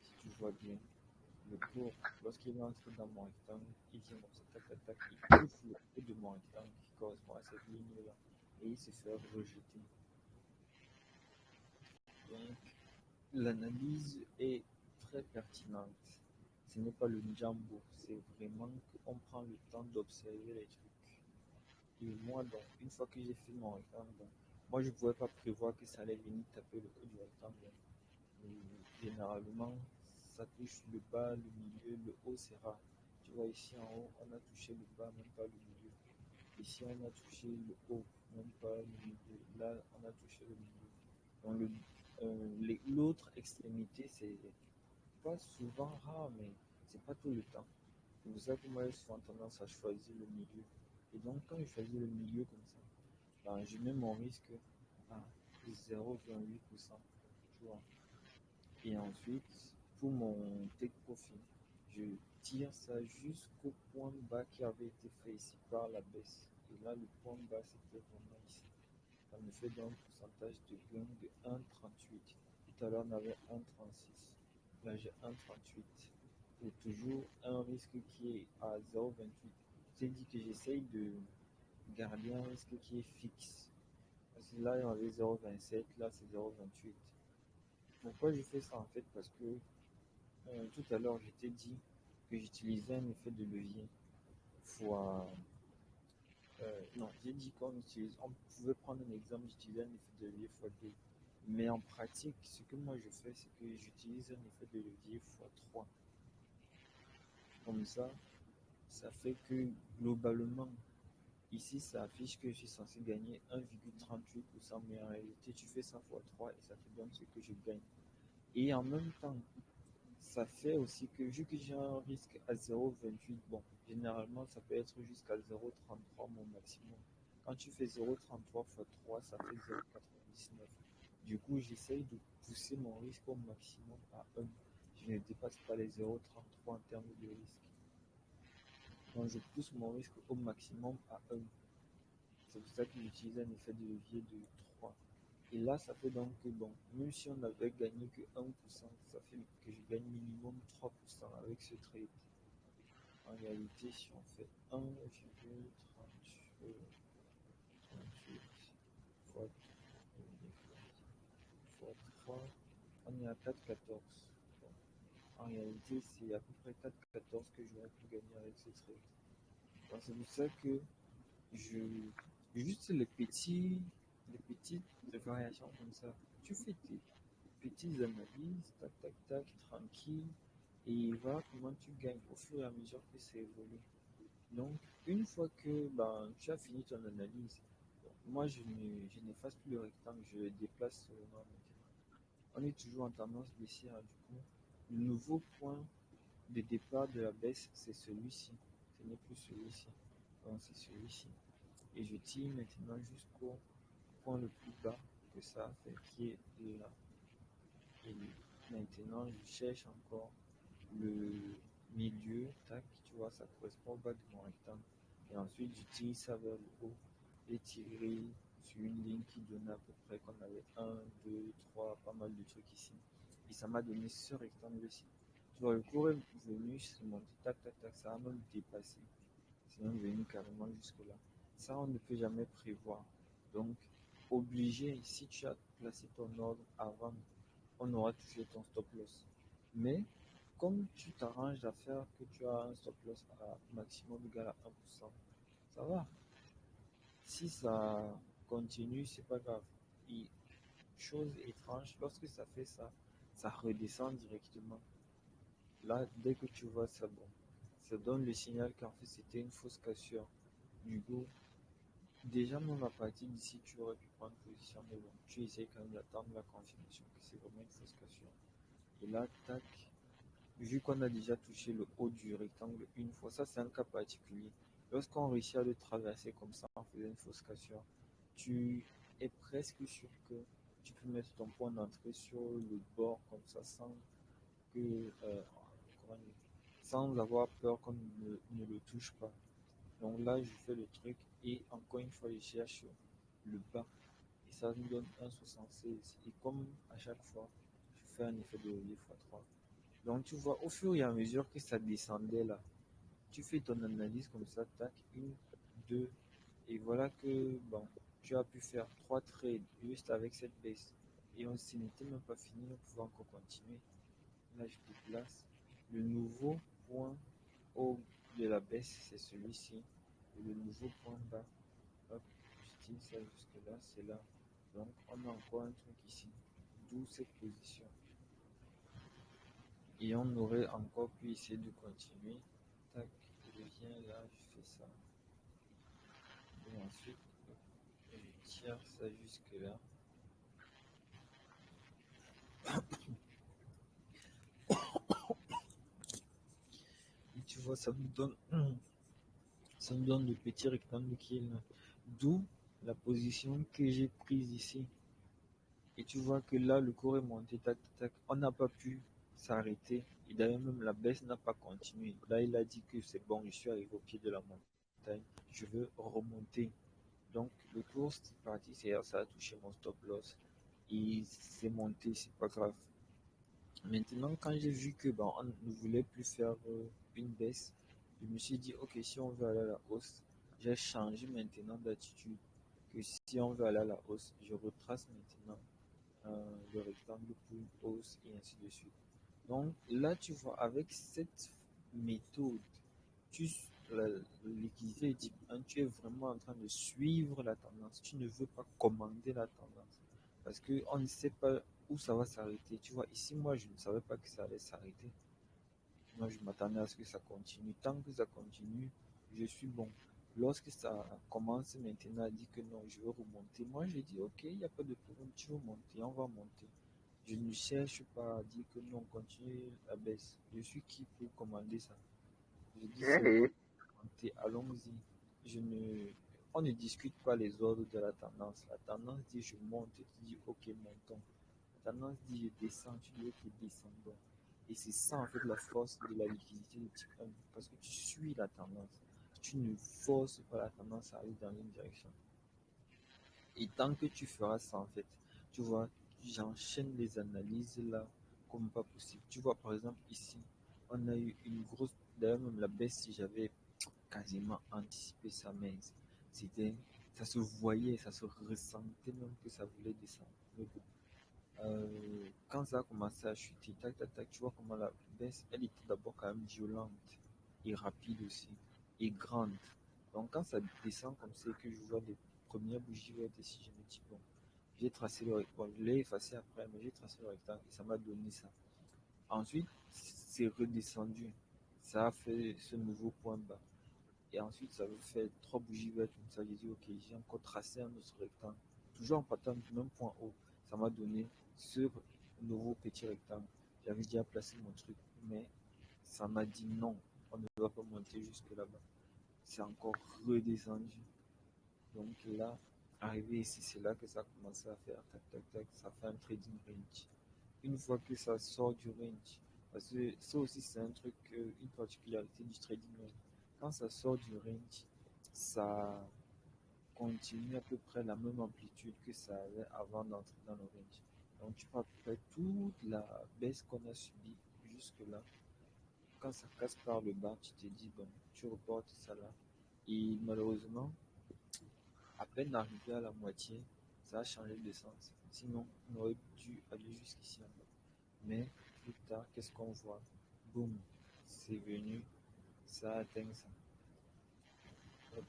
Si tu vois bien, le cours, lorsqu'il entre dans mon rectangle, il vient comme ça, tac, tac, tac, il touche le haut de mon rectangle qui correspond à cette ligne-là. Et il se fait rejeter. Donc, l'analyse est très pertinente. Ce n'est pas le Njambo, c'est vraiment qu'on prend le temps d'observer les trucs. Et moi, donc, une fois que j'ai fait mon rectangle, donc, moi, je ne pouvais pas prévoir que ça allait venir taper le haut du rectangle. Et généralement, ça touche le bas, le milieu, le haut, c'est rare. Tu vois, ici en haut, on a touché le bas, même pas le milieu. Ici, on a touché le haut, même pas le milieu. Là, on a touché le milieu. Donc, l'autre extrémité, c'est pas souvent rare, mais c'est pas tout le temps. C'est pour ça que moi, j'ai souvent tendance à choisir le milieu. Et donc, quand je choisis le milieu comme ça, ben, je mets mon risque à 0,8%. Tu vois. Et ensuite, pour mon take profit, je tire ça jusqu'au point bas qui avait été fait ici par la baisse. Et là, le point bas, c'était vraiment ici. Ça me fait donc un pourcentage de gain de 1,38. Tout à l'heure, on avait 1,36. Là, j'ai 1,38. Et toujours un risque qui est à 0,28. J'ai dit que j'essaye de garder un risque qui est fixe. Parce que là, il y avait 0,27. Là, c'est 0,28. Pourquoi je fais ça en fait? Parce que tout à l'heure, je t'ai dit que j'utilisais un effet de levier fois. Non, j'ai dit on pouvait prendre un exemple, j'utilisais un effet de levier fois 2. Mais en pratique, ce que moi je fais, c'est que j'utilise un effet de levier fois 3. Comme ça fait que globalement, ici, ça affiche que je suis censé gagner 1,38%, mais en réalité, tu fais ça fois 3 et ça te donne ce que je gagne. Et en même temps, ça fait aussi que vu que j'ai un risque à 0,28, bon, généralement ça peut être jusqu'à 0,33 mon maximum. Quand tu fais 0,33 fois 3, ça fait 0,99. Du coup, j'essaye de pousser mon risque au maximum à 1. Je ne dépasse pas les 0,33 en termes de risque. Donc je pousse mon risque au maximum à 1. C'est pour ça que j'utilise un effet de levier de 3. Et là, ça fait donc que, bon, même si on n'avait gagné que 1%, ça fait que je gagne minimum 3% avec ce trade. En réalité, si on fait 1,38 fois 3, on est à 4,14. Bon, en réalité, c'est à peu près 4,14 que j'aurais pu gagner avec ce trade. Bon, c'est pour ça que je juste les petites variations comme ça. Tu fais tes petites analyses, tac, tac, tac, tranquille, et voilà comment tu gagnes au fur et à mesure que c'est évolue. Donc, une fois que tu as fini ton analyse, bon, moi je n'efface plus le rectangle, je le déplace seulement maintenant. On est toujours en tendance baissière, du coup. Le nouveau point de départ de la baisse, c'est celui-ci. Ce n'est plus celui-ci. Donc, c'est celui-ci. Et je tire maintenant jusqu'au point le plus bas que ça a fait, qui est là. Et maintenant, je cherche encore le milieu, tac, tu vois, ça correspond au bas de mon rectangle. Et ensuite, j'utilise ça vers le haut et tirer sur une ligne qui donnait à peu près qu'on avait 1, 2, 3, pas mal de trucs ici. Et ça m'a donné ce rectangle-ci. Tu vois, le cours est venu, c'est monté, tac, tac, tac, ça a même dépassé. C'est même venu carrément jusque-là. Ça, on ne peut jamais prévoir. Donc, obligé, si tu as placé ton ordre avant on aura touché ton stop loss. Mais comme tu t'arranges à faire que tu as un stop loss à maximum égal à 1%, ça va. Si ça continue, c'est pas grave. Et chose étrange, lorsque ça fait ça, ça redescend directement. Là, dès que tu vois ça, bon, ça donne le signal qu'en fait c'était une fausse cassure. Du coup, déjà même à partir d'ici, tu aurais pu prendre position, mais bon, tu essaies quand même d'attendre la confirmation que c'est vraiment une fausse cassure. Et là, tac, vu qu'on a déjà touché le haut du rectangle une fois, ça c'est un cas particulier. Lorsqu'on réussit à le traverser comme ça en faisant une fausse cassure, tu es presque sûr que tu peux mettre ton point d'entrée sur le bord comme ça que, comment dire, sans avoir peur qu'on ne le touche pas. Donc là, je fais le truc et encore une fois, je cherche le bas et ça nous donne 1,76. Et comme à chaque fois, je fais un effet de levier x3. Donc tu vois, au fur et à mesure que ça descendait là, tu fais ton analyse comme ça, tac, une, deux, et voilà que bon, tu as pu faire trois trades juste avec cette baisse. Et on s'y n'était même pas fini, on pouvait encore continuer. Là, je déplace. Le nouveau point haut de la baisse, c'est celui-ci. Et le nouveau point bas, hop, je tire ça jusque là, c'est là. Donc on a encore un truc ici, d'où cette position. Et on aurait encore pu essayer de continuer. Tac, je viens là, je fais ça. Et ensuite, je tire ça jusque là. Et tu vois, ça me donne le petit rectangle qui est là. D'où la position que j'ai prise ici. Et tu vois que là, le cours est monté, tac, tac. On n'a pas pu s'arrêter. Et d'ailleurs, même la baisse n'a pas continué. Là, il a dit que c'est bon, je suis arrivé au pied de la montagne. Je veux remonter. Donc, le cours, c'est parti. C'est-à-dire, ça a touché mon stop loss. Et c'est monté, c'est pas grave. Maintenant, quand j'ai vu que bon, on ne voulait plus faire une baisse, je me suis dit, ok, si on veut aller à la hausse, j'ai changé maintenant d'attitude. Que si on veut aller à la hausse, je retrace maintenant le rectangle pour une hausse et ainsi de suite. Donc là, tu vois, avec cette méthode, tu, liquidité type 1, tu es vraiment en train de suivre la tendance. Tu ne veux pas commander la tendance parce qu'on ne sait pas où ça va s'arrêter. Tu vois, ici, moi, je ne savais pas que ça allait s'arrêter. Moi, je m'attendais à ce que ça continue. Tant que ça continue, je suis bon. Lorsque ça commence maintenant à dire que non, je veux remonter, moi, j'ai dit, ok, il n'y a pas de problème, tu veux monter, on va monter. Je ne cherche pas à dire que non, continue la baisse. Je suis qui pour commander ça? Je dis, c'est ok, Eh, monter, allons-y. Je ne, on ne discute pas les ordres de la tendance. La tendance dit je monte, tu dis ok, montons. La tendance dit je descends, tu dis ok, descendons. Et c'est ça en fait la force de la liquidité de type 1, parce que tu suis la tendance. Tu ne forces pas la tendance à aller dans une direction. Et tant que tu feras ça en fait, tu vois, j'enchaîne les analyses là comme pas possible. Tu vois par exemple ici, on a eu une grosse, d'ailleurs même la baisse, si j'avais quasiment anticipé ça, mais c'était, ça se voyait, ça se ressentait même que ça voulait descendre. Mais bon, quand ça a commencé à chuter, tac, tac, tac, tu vois comment la baisse, elle était d'abord quand même violente et rapide aussi, et grande. Donc quand ça descend comme c'est que je vois les premières bougies vertes ici, je me dis, bon, j'ai tracé le rectangle, je l'ai effacé après, mais j'ai tracé le rectangle et ça m'a donné ça. Ensuite, c'est redescendu, ça a fait ce nouveau point bas. Et ensuite, ça veut faire trois bougies vertes comme ça. J'ai dit, ok, j'ai encore tracé un autre rectangle. Toujours en partant du même point haut. Ça m'a donné ce nouveau petit rectangle. J'avais déjà placé mon truc, mais ça m'a dit non, on ne va pas monter jusque là-bas. C'est encore redescendu. Donc là, arrivé ici, c'est là que ça a commencé à faire tac, tac, tac. Ça fait un trading range. Une fois que ça sort du range, parce que ça aussi, c'est un truc, une particularité du trading range. Quand ça sort du range, ça continue à peu près la même amplitude que ça avait avant d'entrer dans le range. Donc, tu peux à peu près toute la baisse qu'on a subie jusque-là. Quand ça casse par le bas, tu te dis, bon, tu reportes ça là. Et malheureusement, à peine arrivé à la moitié, ça a changé de sens. Sinon, on aurait dû aller jusqu'ici en bas. Mais plus tard, qu'est-ce qu'on voit? Boum, c'est venu, ça atteint ça. Hop,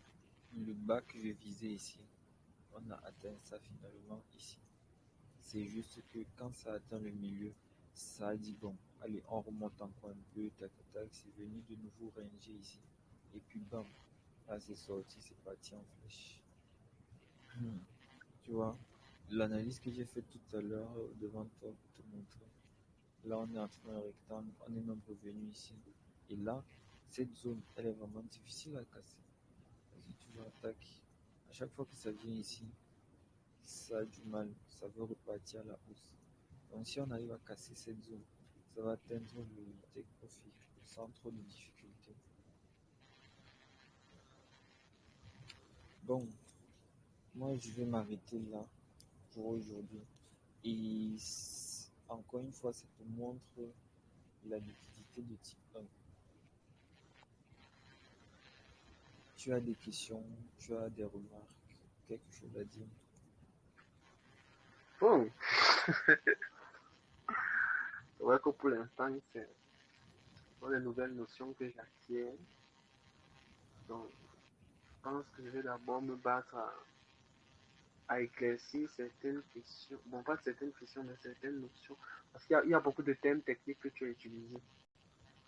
le bas que je visais ici, on a atteint ça finalement ici. C'est juste que quand ça atteint le milieu, ça a dit bon, allez, on remonte encore un peu, tac, tac, tac, c'est venu de nouveau ranger ici. Et puis bam, là c'est sorti, c'est parti en flèche. Hmm. Tu vois, l'analyse que j'ai faite tout à l'heure devant toi pour te montrer. Là, on est entre un rectangle, on est même revenu ici. Et là, cette zone, elle est vraiment difficile à casser. Vas-y, tu attaques. À chaque fois que ça vient ici, ça a du mal, ça veut repartir à la hausse. Donc, si on arrive à casser cette zone, ça va atteindre le take profit sans trop de difficultés. Bon, moi, je vais m'arrêter là pour aujourd'hui. Et encore une fois, ça te montre la liquidité de type 1. Tu as des questions, tu as des remarques, quelque chose à dire? Bon, c'est vrai que pour l'instant, c'est sont les nouvelles notions que j'acquiers. Donc, je pense que je vais d'abord me battre à éclaircir certaines questions. Bon, pas certaines questions, mais certaines notions. Parce qu'il y a beaucoup de thèmes techniques que tu as utilisés.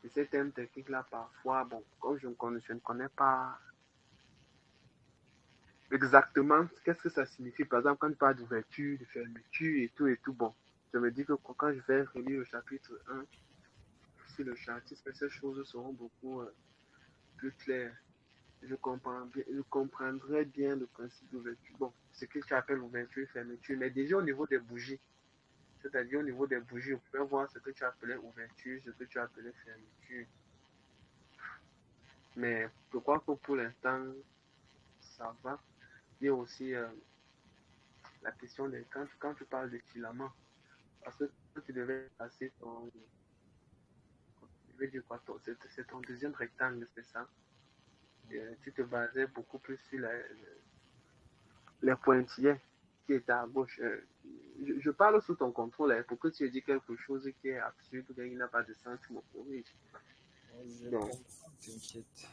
Et ces thèmes techniques-là, parfois, bon, comme je ne connais pas exactement qu'est-ce que ça signifie. Par exemple, quand tu parles d'ouverture, de fermeture et tout, bon, je me dis que quand je vais relire le chapitre 1 sur le chartisme, ces choses seront beaucoup plus claires. Je comprendrais bien le principe d'ouverture. Bon, ce que tu appelles ouverture et fermeture, mais déjà au niveau des bougies, c'est-à-dire au niveau des bougies, vous pouvez voir ce que tu appelais ouverture, ce que tu appelais fermeture. Mais je crois que pour l'instant, ça va. Il y a aussi la question de quand tu parles de filament, parce que quand tu devais passer ton, je vais dire quoi, c'est ton deuxième rectangle, c'est ça. Et, tu te basais beaucoup plus sur les pointillés qui étaient à gauche. Je parle sous ton contrôle, hein, pour que tu aies dit quelque chose qui est absurde ou qui n'a pas de sens, tu me corriges. Je Donc, comprends, t'inquiète.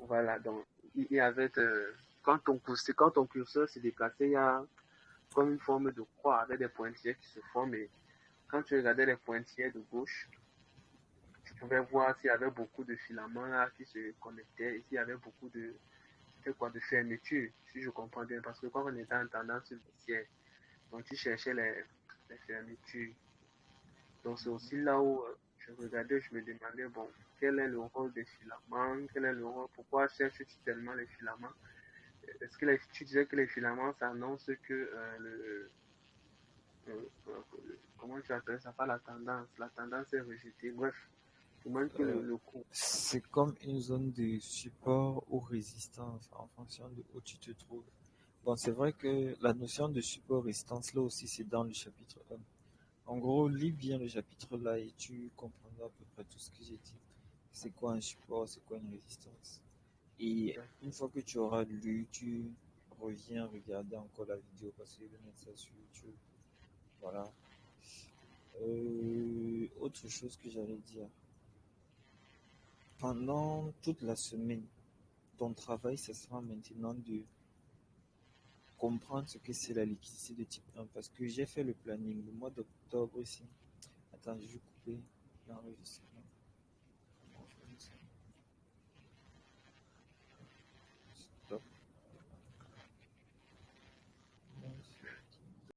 voilà, donc, il y avait, quand ton curseur se déplaçait, il y a comme une forme de croix avec des pointillés qui se forment. Et quand tu regardais les pointillés de gauche, tu pouvais voir s'il y avait beaucoup de filaments là qui se connectaient et s'il y avait beaucoup de fermeture, si je comprends bien. Parce que quand on était en tendance baissière, donc tu cherchais les fermetures. Donc c'est aussi là où je regardais, je me demandais, bon, quel est le rôle des filaments, quel est le rôle, pourquoi cherches-tu tellement les filaments? Est-ce que tu disais que les filaments, ça annonce que comment tu appelles ça, pas la tendance est rejetée, bref, pour même que Euh, le cours. c'est comme une zone de support ou résistance en fonction de où tu te trouves. Bon, c'est vrai que la notion de support-résistance, là aussi, c'est dans le chapitre 1. En gros, lis bien le chapitre là et tu comprendras à peu près tout ce que j'ai dit. C'est quoi un support, c'est quoi une résistance. Et une fois que tu auras lu, tu reviens regarder encore la vidéo parce que je vais mettre ça sur YouTube. Voilà. Autre chose que j'allais dire. Pendant toute la semaine, ton travail, ce sera maintenant de comprendre ce que c'est la liquidité de type 1 parce que j'ai fait le planning le mois d'octobre ici. Attends, je vais couper l'enregistrement.